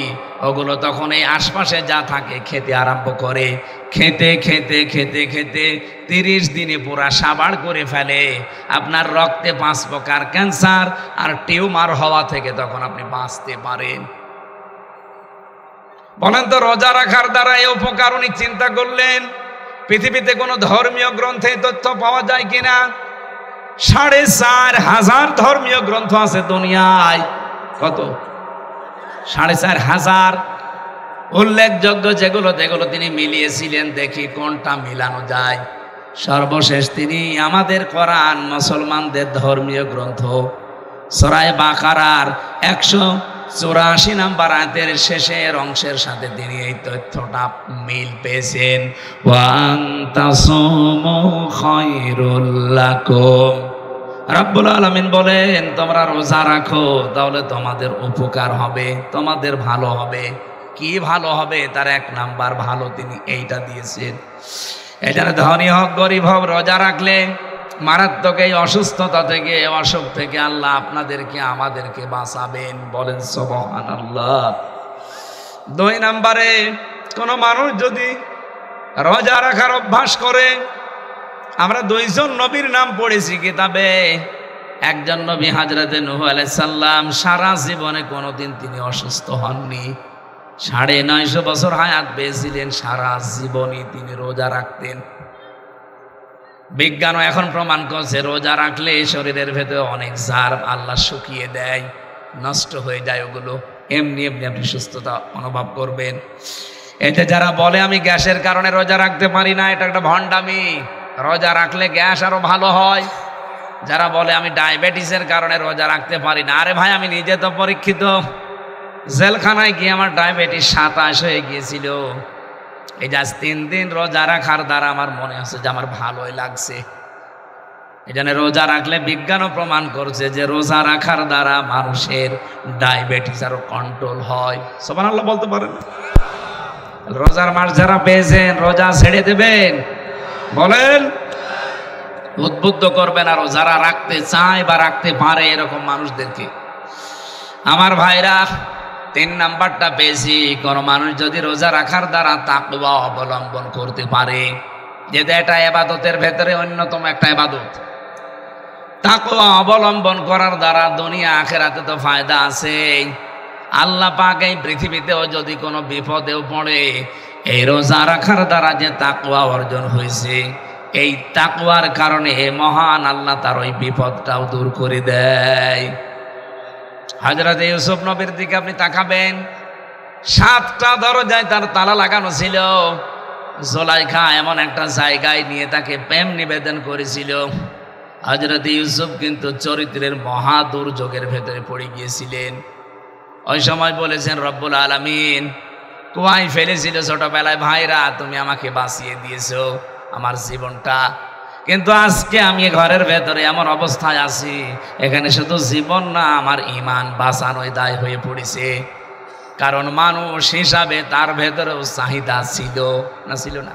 ওগুলো তখন এই আশপাশে যা থাকে খেতে আরম্ভ করে। খেতে খেতে খেতে খেতে 30 দিনে পুরা সাবাড় করে ফেলে। আপনার রক্তে 5 প্রকার ক্যান্সার আর টিউমার হওয়া থেকে তখন আপনি বাঁচতে পারেন। বলেন তো রোজা রাখার দ্বারা এই উপকার উনি চিন্তা করলেন? পৃথিবীতে কোনো ধর্মীয় গ্রন্থে তথ্য পাওয়া যায় কিনা? 4,500 ধর্মীয় গ্রন্থ আছে দুনিয়ায়। কত? 4,500 উল্লেখযোগ্য যেগুলো তিনি মিলিয়েছিলেন, দেখি কোনটা মিলানো যায়। সর্বশেষ তিনি আমাদের কোরআন, মুসলমানদের ধর্মীয় গ্রন্থ সূরা বাকারার 184 নম্বর আয়াতের শেষের অংশের সাথে তিনি এই তথ্যটা মিল পেয়েছেন। ওয়া আনতাসুমু খায়রুল লাকুম। রাব্বুল আলামিন বলেন, তোমরা রোজা রাখো, তাহলে তোমাদের উপকার হবে, তোমাদের ভালো হবে। কি ভালো হবে? তার 1 নাম্বার ভালো তিনি এইটা দিয়েছেন। এখানে ধনী হোক গরিব হোক, রোজা রাখলে মারাত্মক এই অসুস্থতা থেকে, অসুখ থেকে আল্লাহ আপনাদেরকে আমাদেরকে বাঁচাবেন। বলেন সুবহানাল্লাহ। 2 নম্বরে, কোনো মানুষ যদি রোজা রাখার অভ্যাস করে, আমরা 2 জন নবীর নাম পড়েছি কিতাবে। একজন নবী হযরতে নূহ আলাইহিস সালাম, সারা জীবনে কোনোদিন তিনি অসুস্থ হননি। 950 বছর হায়াত পেয়েছিলেন, সারা জীবনই তিনি রোজা রাখতেন। বিজ্ঞানও এখন প্রমাণ করছে রোজা রাখলে শরীরের ভেতরে অনেক জার্ম আল্লাহ শুকিয়ে দেয়, নষ্ট হয়ে যায়। ওগুলো এমনি এমনি আপনি সুস্থতা অনুভব করবেন। এতে যারা বলে আমি গ্যাসের কারণে রোজা রাখতে পারি না, এটা একটা ভণ্ডামি। রোজা রাখলে গ্যাস আরো ভালো হয়। যারা বলে আমি ডায়াবেটিসের কারণে রোজা রাখতে পারি না, আরে ভাই আমি নিজে তো পরীক্ষিত। জেলখানায় গিয়ে আমার ডায়াবেটিস 27 হয়ে গিয়েছিল। এই যে 3 দিন রোজা রাখার দ্বারা আমার মনে হচ্ছে যে আমার ভালোই লাগছে। এই জন্য রোজা রাখলে বিজ্ঞানও প্রমাণ করছে যে রোজা রাখার দ্বারা মানুষের ডায়াবেটিস আরো কন্ট্রোল হয়। সুবহানাল্লাহ বলতে পারেন? রোজার মাস যারা পেয়েছেন, রোজা ছেড়ে দেবেন। বলেন, উদ্বুদ্ধ করবেন আরো যারা রাখতে চায় বা রাখতে পারে এরকম মানুষদেরকে। আমার ভাইরা, 3 নাম্বারটা পেয়েছি, কোন মানুষ যদি রোজা রাখার দ্বারা তাকওয়া অবলম্বন করতে পারে, যেটা এটা ইবাদতের ভেতরে অন্যতম একটা ইবাদত। তাকওয়া অবলম্বন করার দ্বারা দুনিয়া আখিরাতে তো ফায়দা আছে। আল্লাহ পাক এই পৃথিবীতেও যদি কোনো বিপদেও পড়ে, এই রোজা রাখার দ্বারা যে তাকওয়া অর্জন হয়েছে, এই তাকওয়ার কারণে মহান আল্লাহ তার ওই বিপদটাও দূর করে দেয়। হযরত ইউসুফ নবীর দিকে আপনি তাকাবেন, 7টা দরজায় তার তালা লাগানো ছিল। জুলাইখা এমন একটা জায়গায় নিয়ে তাকে প্রেম নিবেদন করেছিল। হযরত ইউসুফ কিন্তু চরিত্রের মহা দুর্যোগের ভেতরে পড়ে গিয়েছিলেন। ওই সময় বলেছেন রব্বুল আলামিন কুয়ায় ফেলেছিল ছোটবেলায়, ভাইরা তুমি আমাকে বাঁচিয়ে দিয়েছো আমার জীবনটা, কিন্তু আজকে আমি ঘরের ভেতরে এমন অবস্থায় আছি, এখানে শুধু জীবন না আমার ঈমান বাঁচানোই দায় হয়ে পড়েছে। কারণ মানুষ হিসাবে তার ভেতরেও চাহিদা ছিল না, ছিল না?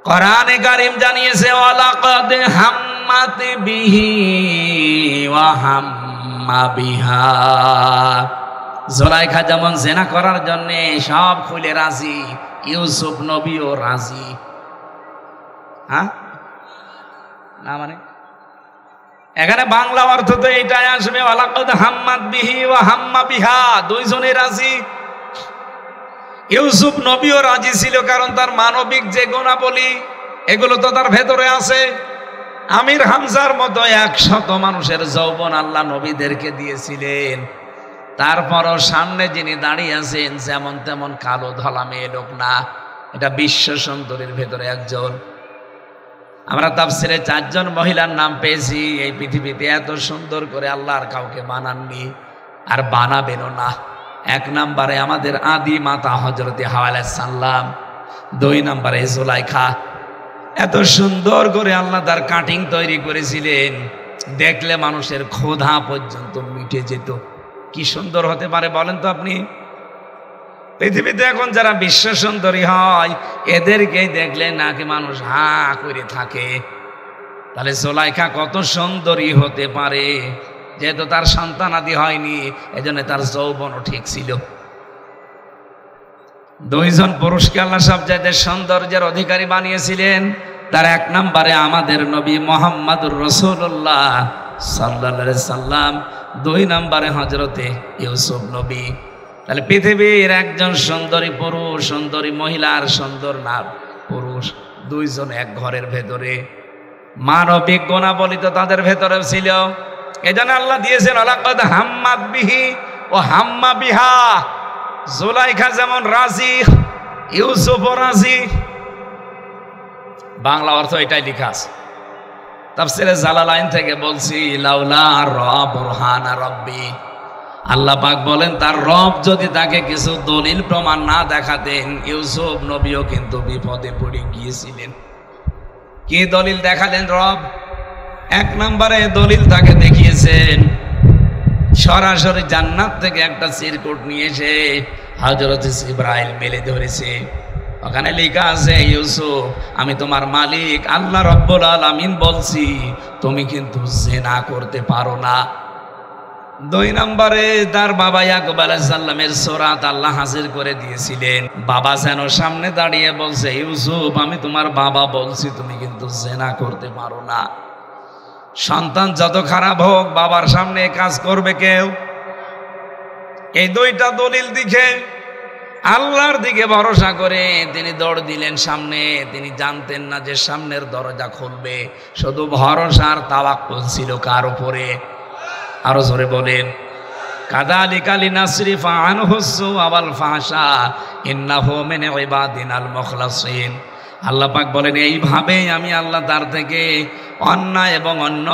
কোরআনে কারীম জানিয়েছে, ওয়ালাকাদ হাম্মাত বিহি ওয়া হাম্মা বিহা। জুলাইখা যেমন জেনা করার জন্য সব খুলে রাজি, ইউসুফ নবীও রাজি। হ্যাঁ না, মানে এখানে বাংলা অর্থ তো এইটাই আসবে, ওয়ালাকাদ হাম্মাত বিহি ওয়া হাম্মা বিহা। 2 জনে রাজি। ইউসুফ নবীও রাজি ছিল, কারণ তার মানবিক যে গুণাবলী এগুলো তো তার ভেতরে আছে। আমির হামজার মতো 100 মানুষের যৌবন আল্লাহ নবীদেরকে দিয়েছিলেন। তারপরও সামনে যিনি দাঁড়িয়ে আছেন যেমন তেমন কালো ধলা মেয়ে লোক না, এটা বিশ্ব সুন্দরীর ভেতরে একজন। আমরা তাফসিরে 4 জন মহিলার নাম পেয়েছি। এই পৃথিবীতে এত সুন্দর করে আল্লাহ আর কাউকে বানাননি, আর বানাবেনও না। 1 নম্বরে আমাদের আদি মাতা হযরতে হাওয়া আলাইহিস সালাম, 2 নম্বরে জুলাইখা। এত সুন্দর করে আল্লাহ তার কাটিং তৈরি করেছিলেন, দেখলে মানুষের ক্ষুধা পর্যন্ত মিটে যেত। কি সুন্দর হতে পারে বলেন তো আপনি? পৃথিবীতে এখন যারা বিশ্ব সুন্দরী হয়, এদেরকেই দেখলে নাকি মানুষ হা করে থাকে। তাহলে জুলাইখা কত সুন্দরী হতে পারে? যেহেতু তার সন্তান আদি হয়নি, এজন্য তার যৌবনও ঠিক ছিল। 2 জন পুরুষকে আল্লাহ সবচাইতে সৌন্দর্যের অধিকারী বানিয়েছিলেন। তার 1 নম্বরে আমাদের নবী মুহাম্মদুর রাসূলুল্লাহ সাল্লাল্লাহু আলাইহি সাল্লাম, 2 নম্বরে হযরতে ইউসুফ নবী। তাহলে পৃথিবীর একজন সুন্দরী পুরুষ, সুন্দরী মহিলার সুন্দর না পুরুষ দুইজন এক ঘরের ভেতরে, মানবিক গুণাবলী তো তাদের ভেতরে ছিল। এজন্য আল্লাহ দিয়েছেন আলাকাদ হাম্মাদ বিহি ও হাম্মা বিহা। জুলাইখা যেমন রাজি, ইউসুফও রাজি। বাংলা অর্থ এটাই লেখা আছে। তাফসিরে জালালাইন থেকে বলছি, লাউলা বুরহানা রব্বি, আল্লাহ পাক বলেন তার রব যদি তাকে কিছু দলিল প্রমাণ না দেখাতেন, ইউসুফ নবীও কিন্তু বিপদে পড়ে গিয়েছিলেন। কি দলিল দেখালেন রব? এক নম্বরে দলিল তাকে দেখিয়েছেন, সরাসরি জান্নাত থেকে একটা চিরকুট নিয়ে এসে হযরত জিবরাইল মেলে ধরেছে। ওখানে লেখা আছে, ইউসুফ আমি তোমার মালিক আল্লাহ রাব্বুল আলামিন বলছি তুমি কিন্তু জিনা করতে পারো না। দুই নম্বরে তার বাবা ইয়াকুব আলাইহিস সালামের সূরাত আল্লাহ হাজির করে দিয়েছিলেন। বাবা যেন সামনে দাঁড়িয়ে বলছে, ইউসুফ আমি তোমার বাবা বলছি তুমি কিন্তু জিনা করতে পারো না। সন্তান যত খারাপ হোক বাবার সামনে কাজ করবে কেউ? এই দুইটা দলিল দেখে আল্লাহর দিকে ভরসা করে তিনি দৌড় দিলেন সামনে। তিনি জানতেন না যে সামনের দরজা খুলবে। শুধু ভরসার তাওয়াক্কুল ছিল কার উপরে? আরো জোরে বলেন, কাযালিকা লিনাসরিফা আনহুস ওয়াল ফাহশা ইন্নাহু মিন ইবাদিনাল মুখলাসিন। আল্লাহ পাক বলেন এইভাবেই আমি আল্লাহ তার থেকে অন্যায় এবং অন্য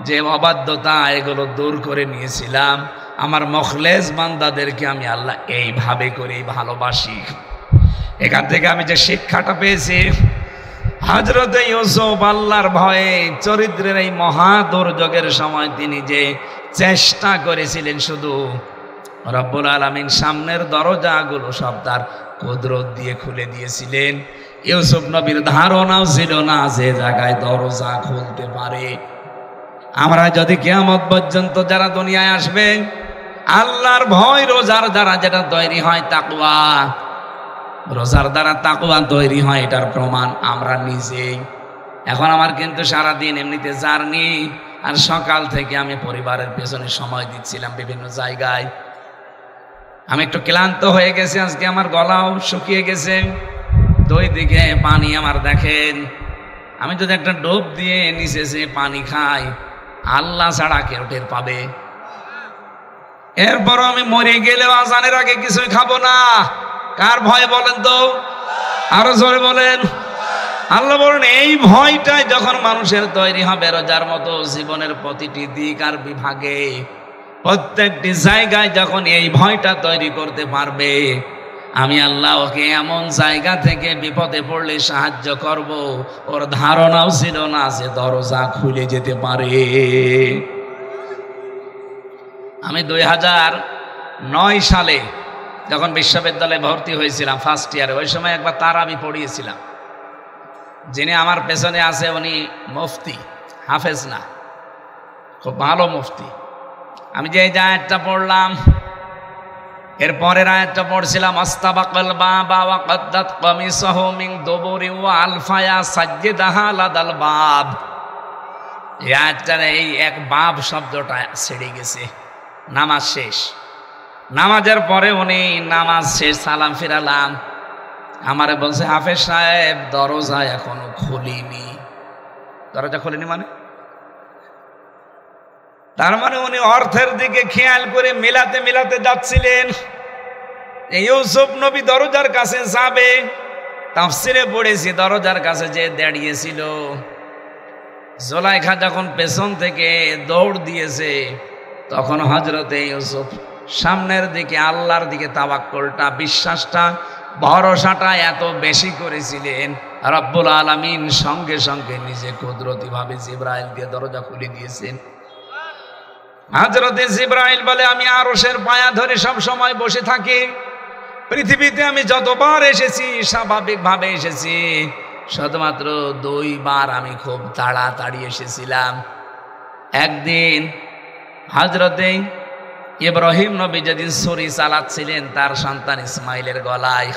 যে অবাধ্যতা এগুলো দূর করে নিয়েছিলাম। আমার মুখলেস বান্দাদেরকে আমি আল্লাহ এইভাবে করেই ভালোবাসি। এখান থেকে আমি যে শিক্ষাটা পেয়েছি, হযরত ইউসুফ আল্লাহর ভয়ে চরিত্রের এই মহা দুর্যোগের সময় তিনি যে চেষ্টা করেছিলেন, শুধু রব্বুল আলামিন সামনের দরজাগুলো সব তার কুদরত দিয়ে খুলে দিয়েছিলেন। ইউসুফ নবীর ধারণাও ছিল না যে জায়গায় দরজা খুলতে পারে। আমরা যদি কিয়ামত পর্যন্ত যারা দুনিয়ায় আসবে, আল্লাহর ভয় রোজার দ্বারা যেটা তৈরি হয় তাকওয়া, রোজার দ্বারা তাকওয়া তৈরি হয়, এটার প্রমাণ আমরা নিজেই। এখন আমার কিন্তু সারাদিন এমনিতে জার্নি, আর সকাল থেকে আমি পরিবারের পেছনে সময় দিচ্ছিলাম বিভিন্ন জায়গায়। আমি একটু ক্লান্ত হয়ে গেছি, আজকে আমার গলাও শুকিয়ে গেছে, দুই দিকে পানি আমার দেখেন। আমি যদি একটা ডোব দিয়ে নিচে যে পানি খাই, আল্লাহ ছাড়া কেউ টের পাবে? এরপরও আমি মরে গেলেও আজানের আগে কিছুই খাবো না। কার ভয় বলেন তো? আরো জোরে বলেন। আল্লাহ বলেন এই ভয়টাই যখন মানুষের তৈরি হবে, রোজার মতো জীবনের প্রতিটি দিক আর বিভাগে প্রত্যেকটি জায়গায় যখন এই ভয়টা তৈরি করতে পারবে, আমি আল্লাহ ওকে এমন জায়গা থেকে বিপদে পড়লে সাহায্য করব, ওর ধারণাও ছিল না যে দরজা খুলে যেতে পারে। আমি 2009 সালে যখন বিশ্ববিদ্যালয়ে ভর্তি হয়েছিলাম ফার্স্ট ইয়ারে, ওই সময় একবার তারাবি পড়িয়েছিলাম। যিনি আমার পেছনে আছে উনি মুফতি, হাফেজ না, খুব ভালো মুফতি। আমি যে আয়াতটা পড়লাম, এর পরের আয়াতটা পড়ছিলাম, আস্তাবাকাল বাবা ওয়া কাদ্দাত কামিসাহু মিন দুবুরি ওয়া আলফায়া সাজ্জিদাহা লাদাল বাব। এই আয়াতটার এই এক বাব শব্দটা ছেড়ে গেছে। নামাজ শেষ, নামাজের পরে উনি নামাজ শেষ সালাম ফিরালাম, আমারে বলছে হাফেজ সাহেব দরজা এখনো খুলিনি। দরজা খুলিনি মানে? তার মানে উনি অর্থের দিকে খেয়াল করে মেলাতে মেলাতে যাচ্ছিলেন। ইউসুফ নবী দরজার কাছে যাবে, তাফসিরে পড়েছি দরজার কাছে যে দাঁড়িয়েছিল, জুলাইখা যখন পেছন থেকে দৌড় দিয়েছে, তখন হযরতে ইউসুফ সামনের দিকে আল্লাহর দিকে তাওয়াক্কুলটা, বিশ্বাসটা, ভরসাটা এত বেশি করেছিলেন, রব্বুল আলামিন সঙ্গে সঙ্গে নিজে কুদরতিভাবে জিবরাইল দিয়ে দরজা খুলে দিয়েছেন। হযরতে জিবরাইল বলে আমি আরশের পায়া ধরে সব সময় বসে থাকি। পৃথিবীতে আমি যতবার এসেছি স্বাভাবিকভাবে এসেছি, শুধুমাত্র 2 বার আমি খুব তাড়াতাড়ি এসেছিলাম। একদিন হযরতে ইব্রাহিম নবী যেদিন ছুরি চালাচ্ছিলেন তার সন্তান ইসমাইলের গলায়,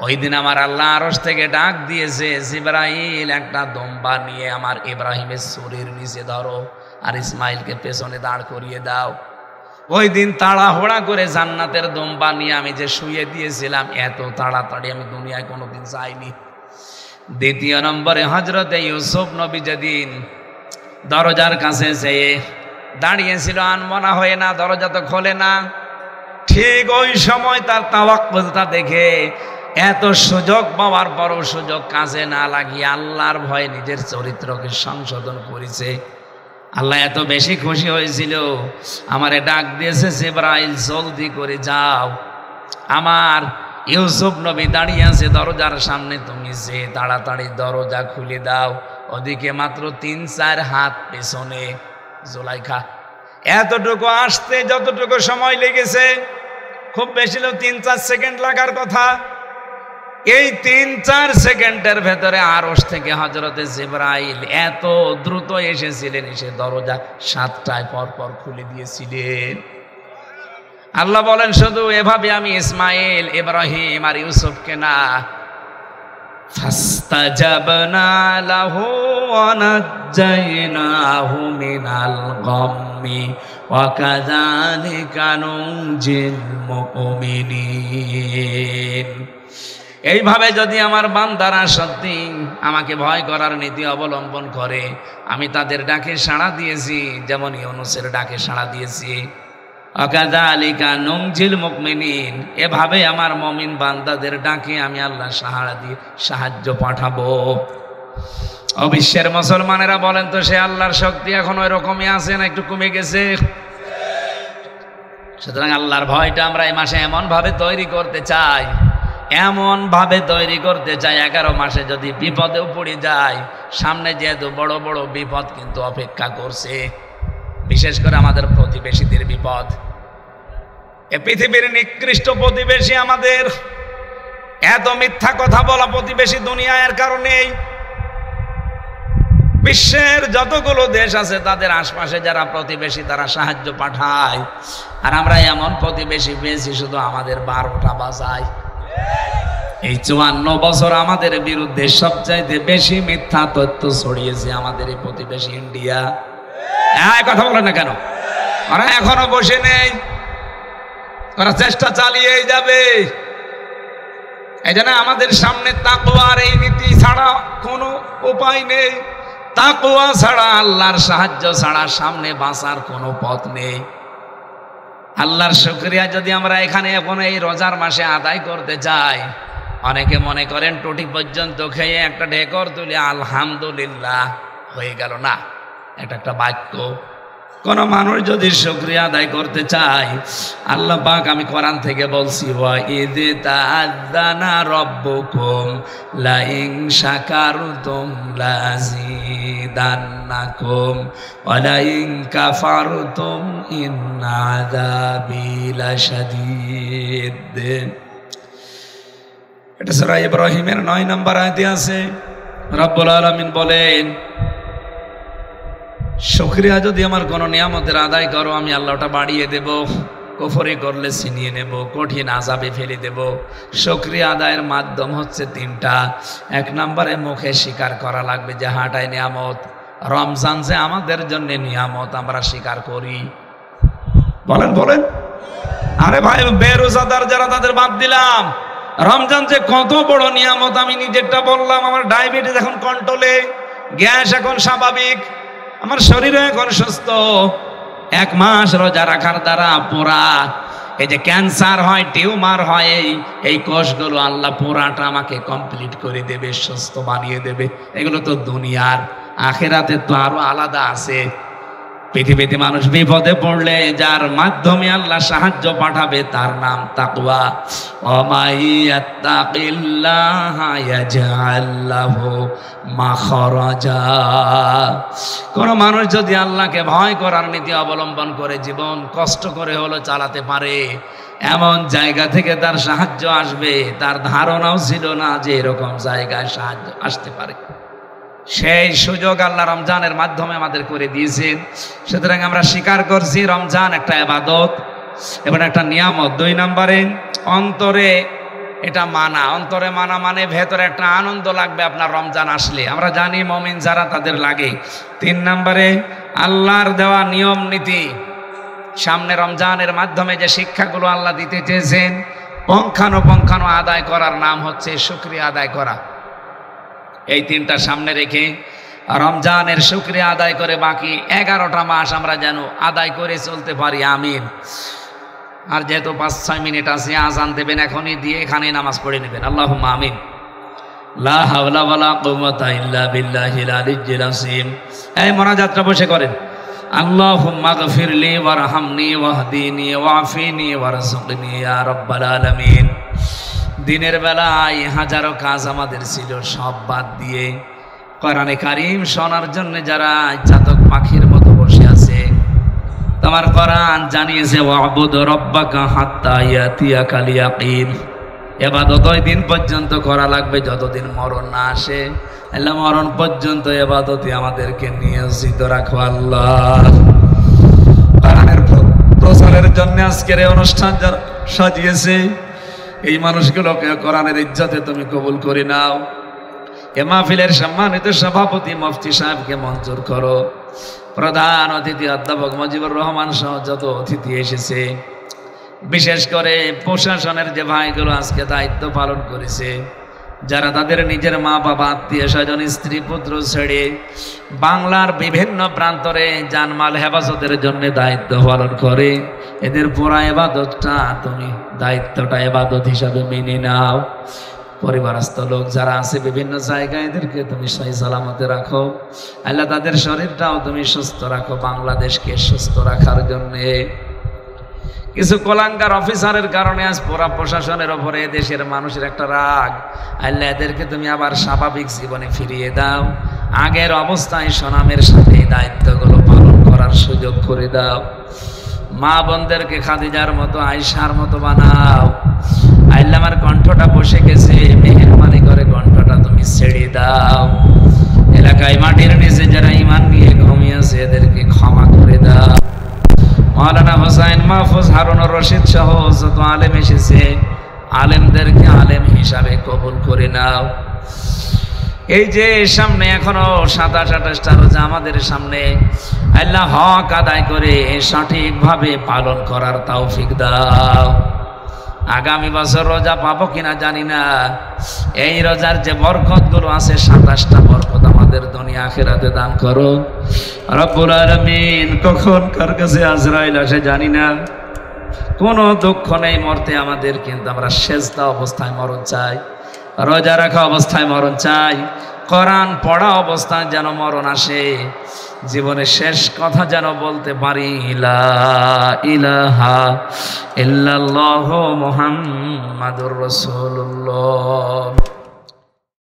ওই দিন আমার আল্লাহ আরশ থেকে ডাক দিয়েছে, জিবরাইল একটা দম্বা নিয়ে আমার ইব্রাহিমের ছুরির নিচে ধরো আর ইসমাইলকে পেছনে দাঁড় করিয়ে দাও। ওই দিন তাড়াহুড়া করে জান্নাতের দম্বা নিয়ে আমি যে শুয়ে দিয়েছিলাম, এত তাড়াতাড়ি আমি দুনিয়ায় কোনোদিন যাইনি। দ্বিতীয় নম্বরে হযরতে ইউসুফ নবী যেদিন দরজার কাছে যেয়ে দাঁড়িয়েছিল আনমনা হয়ে, না দরজা তো খোলে না, ঠিক ওই সময় তার তাওয়াক্কুলটা দেখে এত সুযোগ পাওয়ার পরও সুযোগ কাজে না লাগিয়ে আল্লাহর ভয়ে নিজের চরিত্রকে সংশোধন করেছে। আল্লাহ এত বেশি খুশি হয়েছিল, আমারে ডাক দিয়েছে, জিবরাইল জলদি করে যাও, আমার ইউসুফ নবী দাঁড়িয়ে আছে দরজার সামনে, তুমি যে তাড়াতাড়ি দরজা খুলে দাও। ওদিকে মাত্র 3-4 হাত পেছনে জুলাইখা। এতটুকু আসতে যতটুকু সময় লেগেছে, খুব বেশি 3-4 সেকেন্ড লাগার কথা, এই 3-4 সেকেন্ডের ভেতরে আরশ থেকে হযরতে জিবরাইল এত দ্রুত এসেছিলেন, এসে দরজা 7টায় পরপর খুলে দিয়েছিলেন। আল্লাহ বলেন, শুধু এভাবে আমি ইসমাইল, ইব্রাহিম আর ইউসুফকে না, ফাস্তাজাবনা লাহু ওয়া নাজ্জাইনাহু মিনাল গাম্মি ওয়া কাযালিকা নুনজিল মুমিনিন। এইভাবে যদি আমার বান্দারা সত্যি আমাকে ভয় করার নীতি অবলম্বন করে, আমি তাদের ডাকে সাড়া দিয়েছি, যেমন ইউনূসের ডাকে সাড়া দিয়েছি। ওয়াকাযালিকা নুনজিল মুমিনিন, এভাবে আমার মুমিন বান্দাদের ডাকে আমি আল্লাহ সাড়া দিয়ে সাহায্য পাঠাবো। অবিশ্বের মুসলমানেরা বলেন তো, সে আল্লাহর শক্তি এখন ওই রকমই আছে না একটু কমে গেছে? সুতরাং আল্লাহর ভয়টা আমরা এই মাসে এমন ভাবে তৈরি করতে চাই, 11 মাসে যদি বিপদেও পড়ে যায়, সামনে যেহেতু বড় বড় বিপদ কিন্তু অপেক্ষা করছে, বিশেষ করে আমাদের প্রতিবেশীদের বিপদ। এ পৃথিবীর নিকৃষ্ট প্রতিবেশী আমাদের, এত মিথ্যা কথা বলা প্রতিবেশী দুনিয়ার কারণেই। বিশ্বের যতগুলো দেশ আছে তাদের আশপাশে যারা প্রতিবেশী তারা সাহায্য পাঠায়, আর আমরা এমন প্রতিবেশী পেয়েছি শুধু আমাদের 12টা বাজায়। এই 54 বছর আমাদের বিরুদ্ধে সবচাইতে বেশি মিথ্যা তথ্য ছড়িয়েছে আমাদের এই প্রতিবেশী ইন্ডিয়া। কথা বলে না কেন? ওরা এখনো বসে নেই, ওরা চেষ্টা চালিয়ে যাবে। এই জন্য আমাদের সামনে তাকওয়ার এই নীতি ছাড়া কোনো উপায় নেই। তাকওয়া ছাড়া, আল্লাহর সাহায্য ছাড়া সামনে বাঁচার কোনো পথ নেই। আল্লাহর শুকরিয়া যদি আমরা এখানে এখন এই রোজার মাসে আদায় করতে চাই, অনেকে মনে করেন টুটি পর্যন্ত খেয়ে একটা ঢেকর তুলে আলহামদুলিল্লাহ হয়ে গেল না, এটা একটা বাক্য। কোন মানুষ যদি শুকরিয়া আদায় করতে চায়, আল্লাহ পাক আমি কোরআন থেকে বলছি, ওয়া ইয তাআযানা রাব্বুকুম লা ইন শাকারতুম লাযীদান্নাকুম ওয়া লা ইন কাফারতুম ইন্না আযাবি লাশাদীদ। এটা সূরা ইব্রাহিমের 9 নম্বর আয়াতে আছে। রব্বুল আলামিন বলেন, শুকরিয়া যদি আমার কোনো নিয়ামতের আদায় করো, আমি আল্লাহটা বাড়িয়ে দেব, কুফরি করলে ছিনিয়ে নেব, কঠিন আযাবে ফেলে দেব। শুকরিয়া আদায়ের মাধ্যম হচ্ছে 3টা। 1 নম্বরে মুখে স্বীকার করা লাগবে যে হাঁটায় নিয়ামত, রমজান যে আমাদের জন্য নিয়ামত, আমরা স্বীকার করি। বলেন বলেন, আরে ভাই বেরোজাদার যারা তাদের বাদ দিলাম, রমজান যে কত বড় নিয়ামত। আমি নিজেরটা বললাম, আমার ডায়াবেটিস এখন কন্ট্রোলে, গ্যাস এখন স্বাভাবিক, আমার শরীরও এখন সুস্থ। 1 মাস রোজা রাখার দ্বারা পুরা এই যে ক্যান্সার হয়, টিউমার হয়, এই কোষগুলো আল্লাহ পুরাটা আমাকে কমপ্লিট করে দেবে, সুস্থ বানিয়ে দেবে। এগুলো তো দুনিয়ার, আখিরাতে তো আরো আলাদা আছে। পৃথিবীতে মানুষ বিপদে পড়লে যার মাধ্যমে আল্লাহ সাহায্য পাঠাবে তার নাম তাকওয়া। ওয়ামাইয়াত্তাকিল্লাহা ইয়াজআল লাহু মাখরাজা। কোন মানুষ যদি আল্লাহকে ভয় করার নীতি অবলম্বন করে জীবন কষ্ট করে হলো চালাতে পারে, এমন জায়গা থেকে তার সাহায্য আসবে, তার ধারণাও ছিল না যে এরকম জায়গায় সাহায্য আসতে পারে। সেই সুযোগ আল্লাহ রমজানের মাধ্যমে আমাদের করে দিয়েছেন। সুতরাং আমরা স্বীকার করছি রমজান একটা ইবাদত এবং একটা নিয়ামত। 2 নম্বরে অন্তরে এটা মানা। অন্তরে মানা মানে ভেতরে একটা আনন্দ লাগবে আপনার রমজান আসলে, আমরা জানি মুমিন যারা তাদের লাগে। 3 নম্বরে আল্লাহর দেওয়া নিয়ম নীতি, সামনে রমজানের মাধ্যমে যে শিক্ষাগুলো আল্লাহ দিতে চেয়েছেন পঙ্খানো আদায় করার নাম হচ্ছে শুকরিয়া আদায় করা। এই তিনটা সামনে রেখে রমজানের শুকরিয়া আদায় করে বাকি 11টা মাস আমরা যেন আদায় করে চলতে পারি, আমিন। আর যেহেতু 5-6 মিনিট আছে, আজান দেবেন এখনই, দিয়ে এখানে নামাজ পড়ে নেবেন, আল্লাহুম্মা আমিন। লা হাওলা ওয়ালা কুওয়াতা ইল্লা বিল্লাহিল আলিয়্যিল আযীম। এই মোনাজাতটা বসে করেন। আল্লাহুম্মা গফিরলি ওয়ারহামনি ওয়াহদিনি ওয়াফিনি ওয়ারযুকনি ইয়া রাব্বাল আলামিন। দিনের বেলায় হাজারো কাজ আমাদের ছিল, সব বাদ দিয়ে কোরআনে কারীম শোনার জন্য যারা চাতক পাখির মতো বসে আছে, তোমার কোরআন জানিয়েছে ওয়াবুদ রাব্বাকা হাত্তা ইয়াতিয়াকাল ইয়াকিন। ইবাদত ওই দিন পর্যন্ত করা লাগবে যতদিন মরণ না আসে। আল্লাহ মরণ পর্যন্ত ইবাদতে আমাদেরকে নিয়োজিত রাখো আল্লাহ। কোরআনের প্রচারের জন্য আজকের এই অনুষ্ঠান যারা সাজিয়েছে, এই মানুষগুলোকে কোরআনের ইজ্জতে তুমি কবুল করে নাও। এ মাহফিলের সম্মানিত সভাপতি মুফতি সাহেবকে মঞ্জুর করো। প্রধান অতিথি অধ্যাপক মুজিবুর রহমান সহ যত অতিথি এসেছে, বিশেষ করে প্রশাসনের যে ভাইগুলো আজকে দায়িত্ব পালন করেছে, যারা তাদের নিজের মা বাবা আত্মীয় স্বজন স্ত্রী পুত্র ছেড়ে বাংলার বিভিন্ন প্রান্তরে জানমাল হেফাজতের জন্য দায়িত্ব পালন করে, এদের পুরা ইবাদতটা তুমি দায়িত্বটা ইবাদত হিসাবে মেনে নাও। পরিবারস্থ লোক যারা আছে বিভিন্ন জায়গায়, এদেরকে তুমি সহি সালামতে রাখো আল্লাহ। তাদের শরীরটাও তুমি সুস্থ রাখো, বাংলাদেশকে সুস্থ রাখার জন্যে। কিছু কলাঙ্কার অফিসারের কারণে আজ পুরা প্রশাসনের ওপরে দেশের মানুষের একটা রাগ, আল্লাহ এদেরকে তুমি আবার স্বাভাবিক জীবনে ফিরিয়ে দাও। আগের অবস্থায় সুনামের সাথে দায়িত্বগুলো পালন করার সুযোগ করে দাও। মা বোনদেরকে খাদিজার মতো আয়েশার মতো বানাও আল্লাহ। আমার কণ্ঠটা বসে গেছে, মেহেরবানি করে কণ্ঠটা তুমি ছেড়ে দাও। এলাকায় মাটির নিচে যারা ঈমান নিয়ে ঘুমিয়েছে, এদেরকে ক্ষমা করে দাও। মাওলানা হোসাইন মাহফুজ হারুনুর রশিদ সহ যত আলেম এসেছে, আলেমদেরকে আলেম হিসাবে কবুল করে নাও। এই যে সামনে এখনো 27-28টা রোজা আমাদের সামনে, আল্লাহ হক আদায় করে সঠিকভাবে পালন করার তৌফিক দাও। আগামী বছর রোজা পাবো কিনা জানি না। এই রোজার যে বরকতগুলো আছে, 27টা বরকত আমাদের দুনিয়া আখিরাতে দান করো রব্বুল আলামিন। কখন কার কাছে আজরাইল আসে জানি না, কোনো দুঃখ নেই মরতে আমাদের, কিন্তু আমরা সেজদা অবস্থায় মরণ চাই, রোজা রাখা অবস্থায় মরণ চাই, কোরআন পড়া অবস্থায় যেন মরণ আসে। জীবনের শেষ কথা যেন বলতে পারি, লা ইলাহা ইল্লাল্লাহু মুহাম্মাদুর রাসূলুল্লাহ।